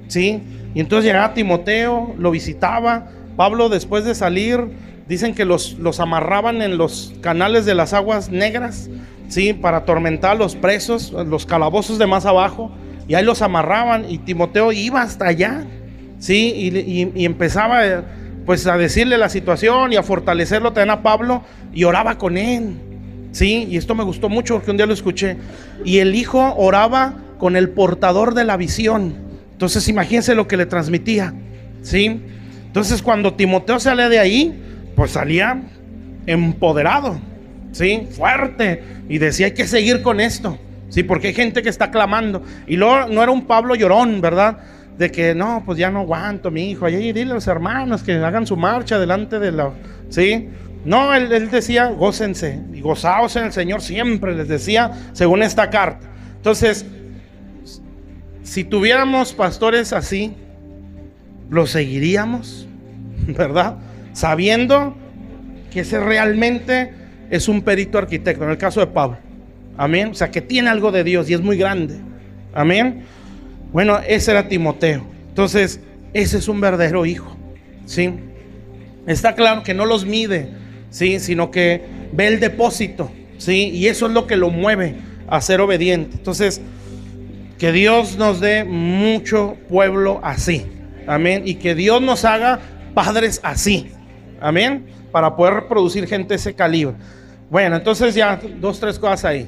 sí, y entonces llegaba Timoteo, lo visitaba. Pablo, después de salir, dicen que los amarraban en los canales de las aguas negras, sí, para atormentar a los presos, los calabozos de más abajo, y ahí los amarraban, y Timoteo iba hasta allá, sí, y empezaba pues a decirle la situación y a fortalecerlo también a Pablo, y oraba con él, sí, y esto me gustó mucho porque un día lo escuché, y el hijo oraba con el portador de la visión. Entonces imagínense lo que le transmitía, sí. Entonces cuando Timoteo sale de ahí, pues salía empoderado, ¿sí? Fuerte, y decía, hay que seguir con esto, ¿sí? Porque hay gente que está clamando. Y luego no era un Pablo llorón, ¿verdad? De que no, pues ya no aguanto, mi hijo, ahí dile a los hermanos que hagan su marcha delante de la, ¿sí? No, él decía, gócense y gozaos en el Señor siempre, les decía, según esta carta. Entonces, si tuviéramos pastores así, ¿los seguiríamos? ¿Verdad? Sabiendo que ese realmente es un perito arquitecto, en el caso de Pablo. Amén. O sea, que tiene algo de Dios y es muy grande. Amén. Bueno, ese era Timoteo. Entonces, ese es un verdadero hijo, ¿sí? Está claro que no los mide, ¿sí? Sino que ve el depósito, ¿sí? Y eso es lo que lo mueve a ser obediente. Entonces, que Dios nos dé mucho pueblo así. Amén. Y que Dios nos haga padres así. Amén. Para poder producir gente de ese calibre. Bueno, entonces ya 2, 3 cosas ahí.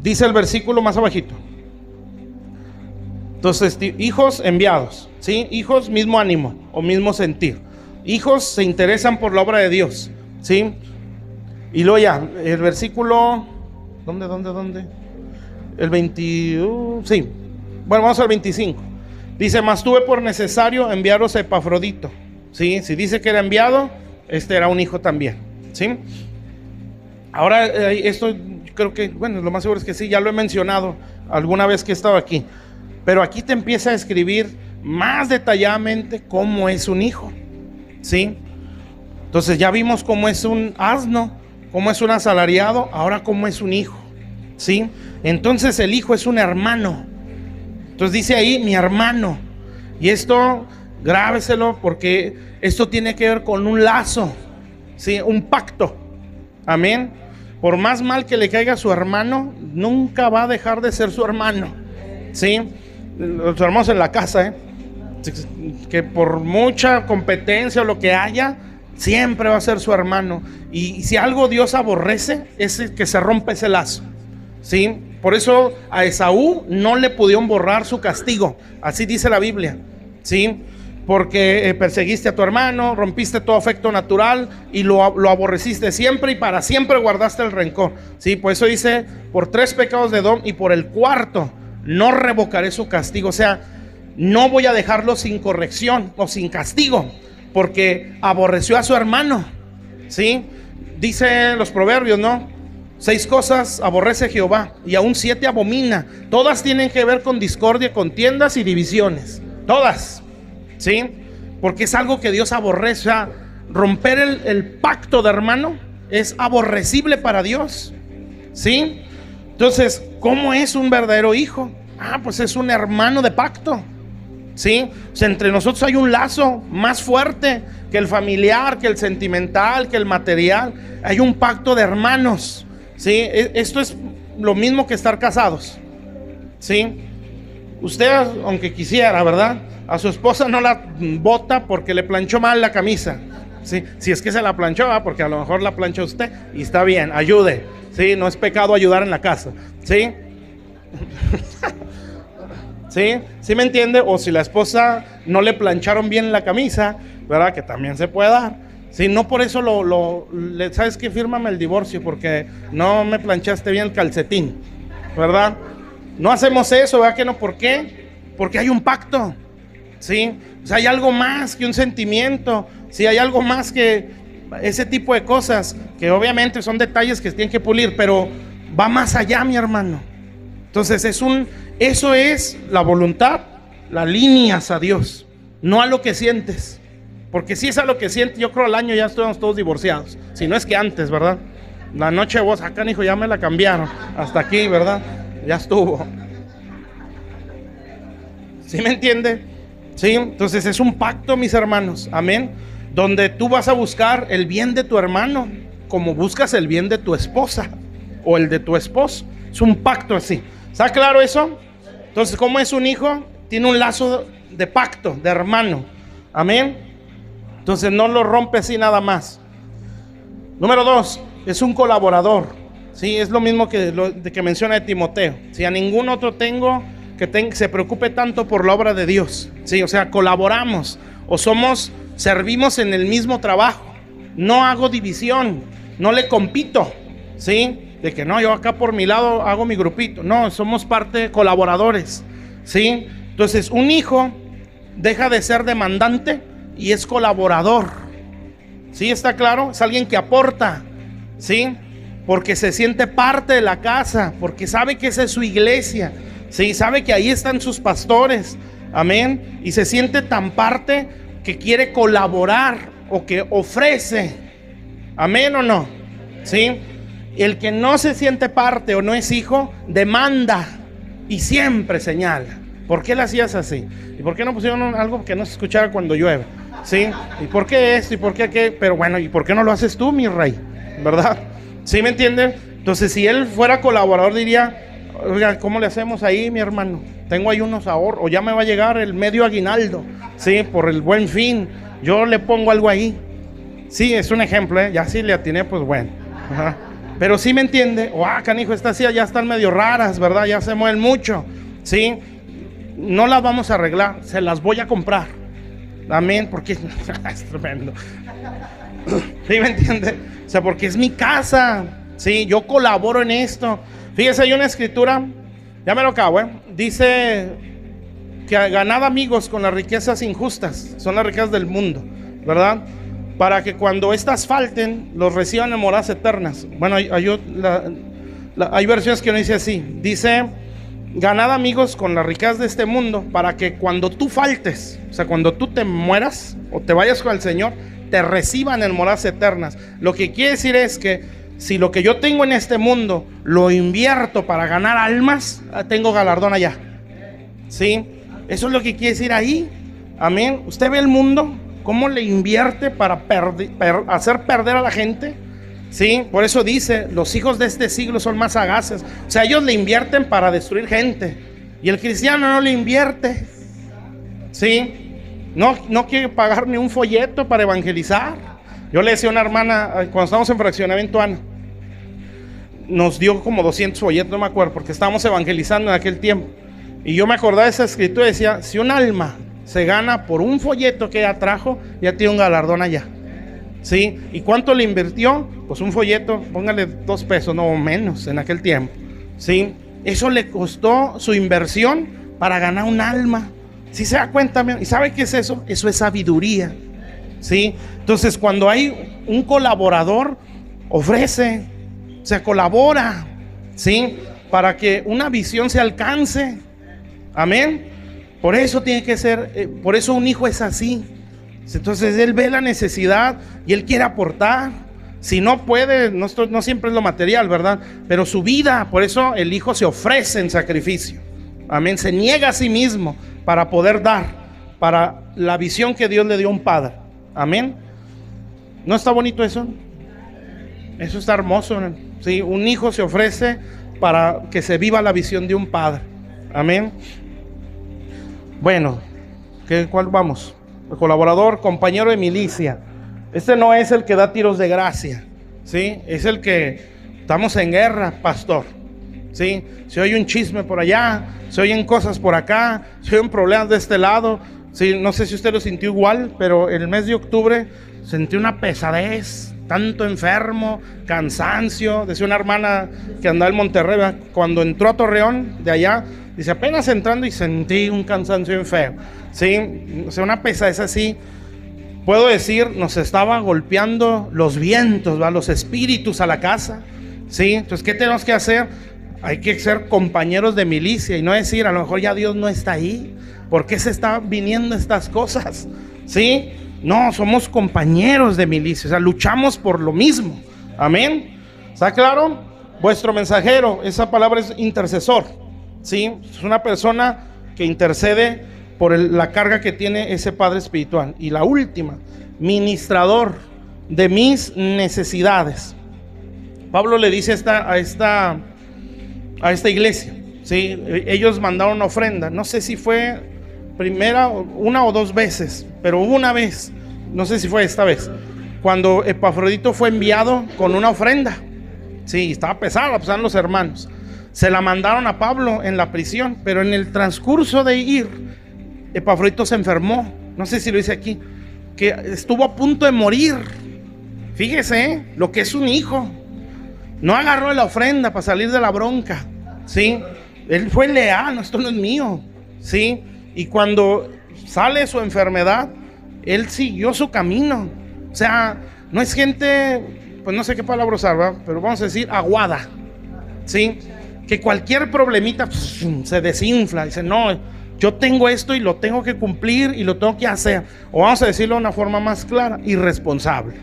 Dice el versículo más abajito. Entonces, hijos enviados, ¿sí? Hijos, mismo ánimo o mismo sentir. Hijos se interesan por la obra de Dios, ¿sí? Y luego ya, el versículo, ¿dónde? El 21, sí. Bueno, vamos al 25. Dice, mas tuve por necesario enviaros a Epafrodito, ¿sí? Si dice que era enviado, este era un hijo también, ¿sí? Ahora, esto creo que, bueno, lo más seguro es que sí, ya lo he mencionado alguna vez que he estado aquí. Pero aquí te empieza a escribir más detalladamente cómo es un hijo, ¿sí? Entonces ya vimos cómo es un asno, cómo es un asalariado, ahora cómo es un hijo, ¿sí? Entonces el hijo es un hermano. Entonces dice ahí, mi hermano. Y esto, grábeselo, porque esto tiene que ver con un lazo, ¿sí? Un pacto. Amén. Por más mal que le caiga a su hermano, nunca va a dejar de ser su hermano, ¿sí? Los hermanos en la casa, que por mucha competencia o lo que haya, siempre va a ser su hermano. Y si algo Dios aborrece, es el que se rompe ese lazo, ¿sí? Por eso a Esaú no le pudieron borrar su castigo. Así dice la Biblia, ¿sí? Porque perseguiste a tu hermano, rompiste todo afecto natural y lo aborreciste siempre y para siempre guardaste el rencor, ¿sí? Por eso dice, por 3 pecados de Edom y por el 4 no revocaré su castigo. O sea, no voy a dejarlo sin corrección o sin castigo, porque aborreció a su hermano, ¿sí? Dice los proverbios, ¿no? 6 cosas aborrece Jehová y aún 7 abomina. Todas tienen que ver con discordia, contiendas y divisiones. Todas, ¿sí? Porque es algo que Dios aborrece. O sea, romper el pacto de hermano es aborrecible para Dios, ¿sí? Entonces, ¿cómo es un verdadero hijo? Pues es un hermano de pacto, ¿sí? O sea, entre nosotros hay un lazo más fuerte que el familiar, que el sentimental, que el material. Hay un pacto de hermanos, ¿sí? Esto es lo mismo que estar casados, ¿sí? Usted, aunque quisiera, ¿verdad? A su esposa no la bota porque le planchó mal la camisa, ¿sí? Si es que se la planchó, porque a lo mejor la planchó usted y está bien, ayude, ¿sí? No es pecado ayudar en la casa, ¿sí? ¿Sí? ¿Sí me entiende? O si la esposa no le plancharon bien la camisa, ¿verdad? Que también se puede dar. Sí, no por eso ¿sabes qué? Fírmame el divorcio porque no me planchaste bien el calcetín, ¿verdad? No hacemos eso, ¿verdad que no? ¿Por qué? Porque hay un pacto, ¿sí? O sea, hay algo más que un sentimiento, ¿sí? Hay algo más que ese tipo de cosas, que obviamente son detalles que se tienen que pulir, pero va más allá, mi hermano. Entonces eso es la voluntad, la alineas a Dios, no a lo que sientes. Porque si es a lo que sientes, yo creo al año ya estamos todos divorciados. Si no es que antes, ¿verdad? La noche vos acá, hijo, ya me la cambiaron. Hasta aquí, ¿verdad? Ya estuvo. ¿Sí me entiende? Sí, entonces es un pacto, mis hermanos, amén, donde tú vas a buscar el bien de tu hermano como buscas el bien de tu esposa o el de tu esposo. Es un pacto así. ¿Está claro eso? Entonces, ¿cómo es un hijo? Tiene un lazo de pacto, de hermano, amén. Entonces no lo rompe así nada más. Número 2, es un colaborador, ¿sí? Es lo mismo que menciona de Timoteo. Si a ningún otro tengo que se preocupe tanto por la obra de Dios, ¿sí? O sea, colaboramos. o servimos en el mismo trabajo. No hago división, no le compito, ¿sí? De que no, yo acá por mi lado hago mi grupito. No, somos colaboradores, ¿sí? Entonces, un hijo deja de ser demandante y es colaborador, ¿sí? ¿Está claro? Es alguien que aporta, ¿sí? Porque se siente parte de la casa, porque sabe que esa es su iglesia, ¿sí? Sabe que ahí están sus pastores, amén. Y se siente tan parte que quiere colaborar o que ofrece, amén o no, ¿sí? El que no se siente parte o no es hijo, demanda y siempre señala. ¿Por qué le hacías así? ¿Y por qué no pusieron algo que no se escuchara cuando llueve? ¿Sí? ¿Y por qué esto? ¿Y por qué aquello? Pero bueno, ¿y por qué no lo haces tú, mi rey? ¿Verdad? ¿Sí me entienden? Entonces, si él fuera colaborador, diría: oiga, ¿cómo le hacemos ahí, mi hermano? Tengo ahí unos ahorros, o ya me va a llegar el medio aguinaldo, ¿sí? Por el Buen Fin, yo le pongo algo ahí. Sí, es un ejemplo, ¿eh? Ya si le atiné, pues bueno. Ajá. Pero sí me entiende. Canijo, estas sillas ya están medio raras, ¿verdad? Ya se mueven mucho, ¿sí? No las vamos a arreglar, se las voy a comprar. Amén, porque es tremendo. ¿Sí me entiende? O sea, porque es mi casa, ¿sí? Yo colaboro en esto. Fíjese, hay una escritura, ya me lo acabo, dice que ganad amigos con las riquezas injustas, son las riquezas del mundo, ¿verdad? Para que cuando estas falten, los reciban en moradas eternas. Bueno, hay versiones que no dice así. Dice: ganad amigos con las riquezas de este mundo, para que cuando tú faltes, o sea, cuando tú te mueras o te vayas con el Señor, te reciban en moradas eternas. Lo que quiere decir es que si lo que yo tengo en este mundo lo invierto para ganar almas, tengo galardón allá, ¿sí? Eso es lo que quiere decir ahí. Amén. Usted ve el mundo, cómo le invierte para hacer perder a la gente, ¿sí? Por eso dice: los hijos de este siglo son más sagaces. O sea, ellos le invierten para destruir gente, y el cristiano no le invierte, ¿sí? No quiere pagar ni un folleto para evangelizar. Yo le decía a una hermana, cuando estábamos en fraccionamiento Ana, nos dio como 200 folletos, no me acuerdo, porque estábamos evangelizando en aquel tiempo. Y yo me acordaba de esa escritura y decía: si un alma se gana por un folleto que ella trajo, ya tiene un galardón allá, ¿sí? ¿Y cuánto le invirtió? Pues un folleto, póngale 2 pesos, no menos en aquel tiempo, ¿sí? Eso le costó su inversión para ganar un alma. ¿Sí se da cuenta? ¿Y sabe qué es eso? Eso es sabiduría, ¿sí? Entonces, cuando hay un colaborador, ofrece, se colabora, ¿sí? Para que una visión se alcance. Amén. Por eso tiene que ser, por eso un hijo es así. Entonces él ve la necesidad y él quiere aportar. Si no puede, no siempre es lo material, ¿verdad? Pero su vida, por eso el hijo se ofrece en sacrificio. Amén. Se niega a sí mismo para poder dar, para la visión que Dios le dio a un padre. Amén. ¿No está bonito eso? Eso está hermoso, ¿sí? Un hijo se ofrece para que se viva la visión de un padre. Amén. Bueno, ¿cuál vamos? El colaborador, compañero de milicia. Este no es el que da tiros de gracia, ¿sí? Es el que estamos en guerra, pastor, ¿sí? Se oye un chisme por allá, se oyen cosas por acá, se oyen problemas de este lado, ¿sí? No sé si usted lo sintió igual, pero en el mes de octubre sentí una pesadez, tanto enfermo, cansancio. Decía una hermana que andaba en Monterrey, ¿verdad? Cuando entró a Torreón, de allá, dice, apenas entrando y sentí un cansancio bien feo, ¿sí? O sea, una pesadez así. Puedo decir, nos estaba golpeando los vientos, ¿verdad? Los espíritus a la casa, ¿sí? Entonces, ¿qué tenemos que hacer? Hay que ser compañeros de milicia y no decir, a lo mejor ya Dios no está ahí. ¿Por qué se están viniendo estas cosas? ¿Sí? No, somos compañeros de milicia, o sea, luchamos por lo mismo. Amén. ¿Está claro? Vuestro mensajero, esa palabra es intercesor, ¿sí? Es una persona que intercede por la carga que tiene ese padre espiritual. Y la última, ministrador de mis necesidades. Pablo le dice a esta iglesia, ¿sí? Ellos mandaron una ofrenda, no sé si fue primera, una o dos veces, pero hubo una vez, no sé si fue esta vez, cuando Epafrodito fue enviado con una ofrenda, sí, estaba pesada, pues eran los hermanos, se la mandaron a Pablo en la prisión, pero en el transcurso de ir, Epafrodito se enfermó, no sé si lo dice aquí, que estuvo a punto de morir. Fíjese, lo que es un hijo. No agarró la ofrenda para salir de la bronca, ¿sí? Él fue leal, no, esto no es mío, ¿sí? Y cuando sale su enfermedad, él siguió su camino. O sea, no es gente, pues no sé qué palabra usar, ¿verdad? Pero vamos a decir aguada, ¿sí? Que cualquier problemita se desinfla. Dice, no, yo tengo esto y lo tengo que cumplir y lo tengo que hacer. O vamos a decirlo de una forma más clara, irresponsable,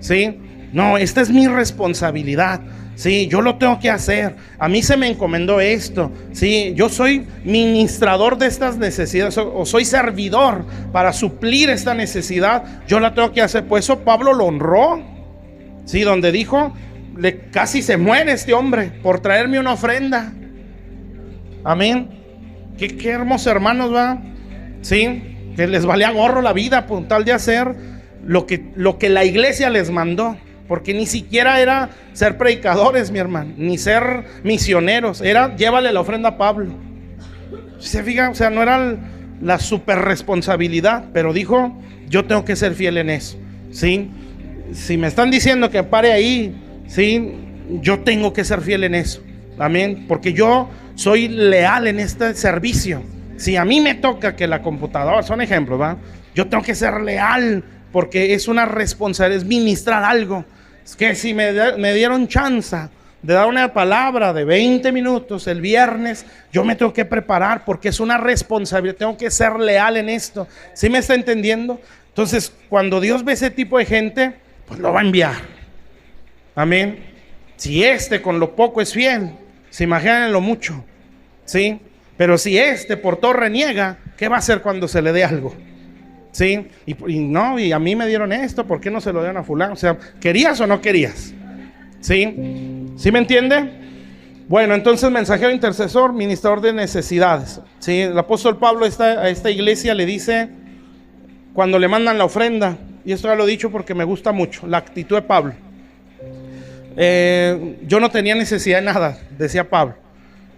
¿sí? No, esta es mi responsabilidad, sí, yo lo tengo que hacer. A mí se me encomendó esto, sí, yo soy ministrador de estas necesidades, o soy servidor para suplir esta necesidad. Yo la tengo que hacer. Por eso Pablo lo honró, sí, donde dijo, casi se muere este hombre por traerme una ofrenda. Amén. Qué hermosos hermanos, va, sí, que les valía gorro la vida por tal de hacer lo que la iglesia les mandó. Porque ni siquiera era ser predicadores, mi hermano, ni ser misioneros. Era llévale la ofrenda a Pablo. ¿Se fija? O sea, no era la super responsabilidad, pero dijo, yo tengo que ser fiel en eso, ¿sí? Si me están diciendo que pare ahí, ¿sí? Yo tengo que ser fiel en eso. Amén. Porque yo soy leal en este servicio. Si a mí me toca que la computadora, son ejemplos, ¿va? Yo tengo que ser leal porque es una responsabilidad, es ministrar algo. Es que si me dieron chance de dar una palabra de 20 minutos el viernes, yo me tengo que preparar porque es una responsabilidad, tengo que ser leal en esto. ¿Sí me está entendiendo? Entonces, cuando Dios ve ese tipo de gente, pues lo va a enviar. Amén. Si con lo poco es fiel, se imaginan lo mucho, ¿sí? Pero si por todo reniega, ¿qué va a hacer cuando se le dé algo? ¿Sí? Y a mí me dieron esto, ¿por qué no se lo dieron a fulano? O sea, ¿querías o no querías? ¿Sí? ¿Sí me entiende? Bueno, entonces mensajero, intercesor, ministrador de necesidades. ¿Sí? El apóstol Pablo a esta iglesia le dice, cuando le mandan la ofrenda, y esto ya lo he dicho porque me gusta mucho, la actitud de Pablo. Yo no tenía necesidad de nada, decía Pablo,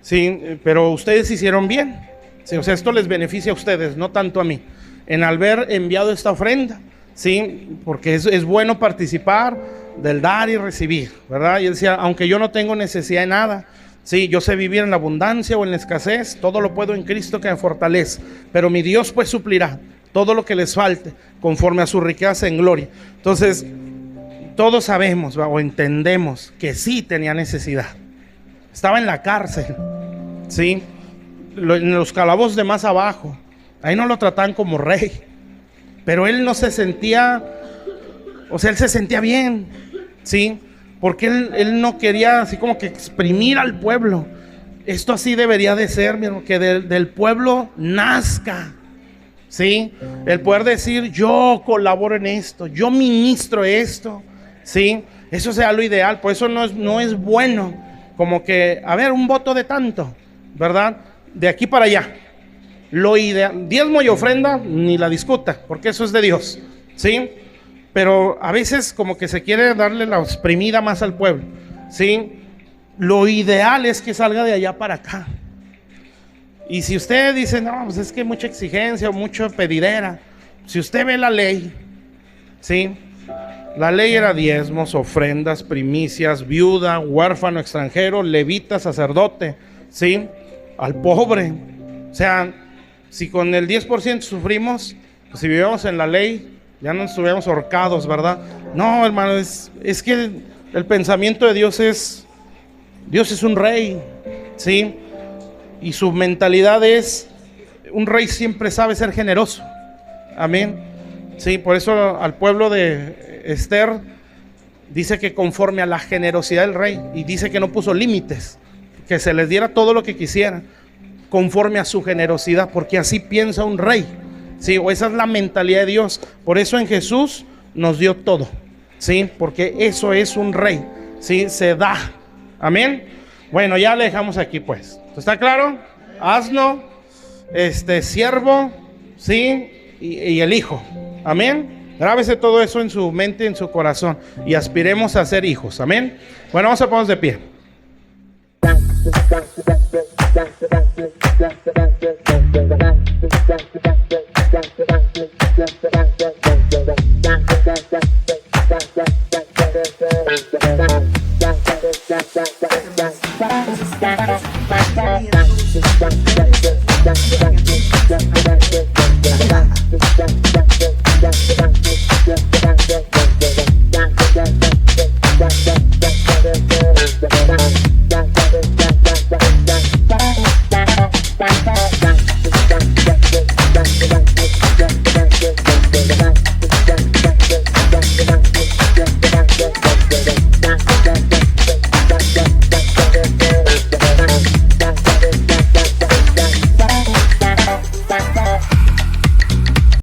¿sí? Pero ustedes hicieron bien, ¿sí? O sea, esto les beneficia a ustedes, no tanto a mí, en haber enviado esta ofrenda, ¿sí? Porque es bueno participar del dar y recibir, ¿verdad? Y él decía, aunque yo no tengo necesidad de nada, sí, yo sé vivir en la abundancia o en la escasez, todo lo puedo en Cristo que me fortalece, pero mi Dios pues suplirá todo lo que les falte conforme a su riqueza en gloria. Entonces, todos sabemos o entendemos que sí tenía necesidad. Estaba en la cárcel, ¿sí? En los calabozos de más abajo. Ahí no lo trataban como rey, pero él no se sentía, o sea, él se sentía bien, ¿sí? Porque él no quería así como que exprimir al pueblo. Esto así debería de ser, mi hermano, que del pueblo nazca, ¿sí? El poder decir, yo colaboro en esto, yo ministro esto, ¿sí? Eso sea lo ideal. Por eso no es bueno como que, a ver, un voto de tanto, ¿verdad? De aquí para allá. Lo ideal, diezmo y ofrenda, ni la discuta, porque eso es de Dios, ¿sí? Pero a veces como que se quiere darle la exprimida más al pueblo, ¿sí? Lo ideal es que salga de allá para acá. Y si usted dice, no, pues es que mucha exigencia, mucha pedidera, si usted ve la ley, ¿sí? La ley era diezmos, ofrendas, primicias, viuda, huérfano, extranjero, levita, sacerdote, ¿sí? Al pobre. O sea, si con el 10% sufrimos, pues si vivimos en la ley, ya no estuviéramos ahorcados, ¿verdad? No, hermano, es que el pensamiento de Dios es un rey, ¿sí? Y su mentalidad es, un rey siempre sabe ser generoso. Amén. Sí, por eso al pueblo de Esther dice que conforme a la generosidad del rey, y dice que no puso límites, que se les diera todo lo que quisieran, conforme a su generosidad, porque así piensa un rey, ¿sí? O esa es la mentalidad de Dios. Por eso en Jesús nos dio todo, ¿sí? Porque eso es un rey, ¿sí? Se da. Amén. Bueno, ya le dejamos aquí pues. ¿Está claro? Asno, siervo, ¿sí? Y el hijo. Amén. Grábese todo eso en su mente, en su corazón, y aspiremos a ser hijos. Amén. Bueno, vamos a ponernos de pie.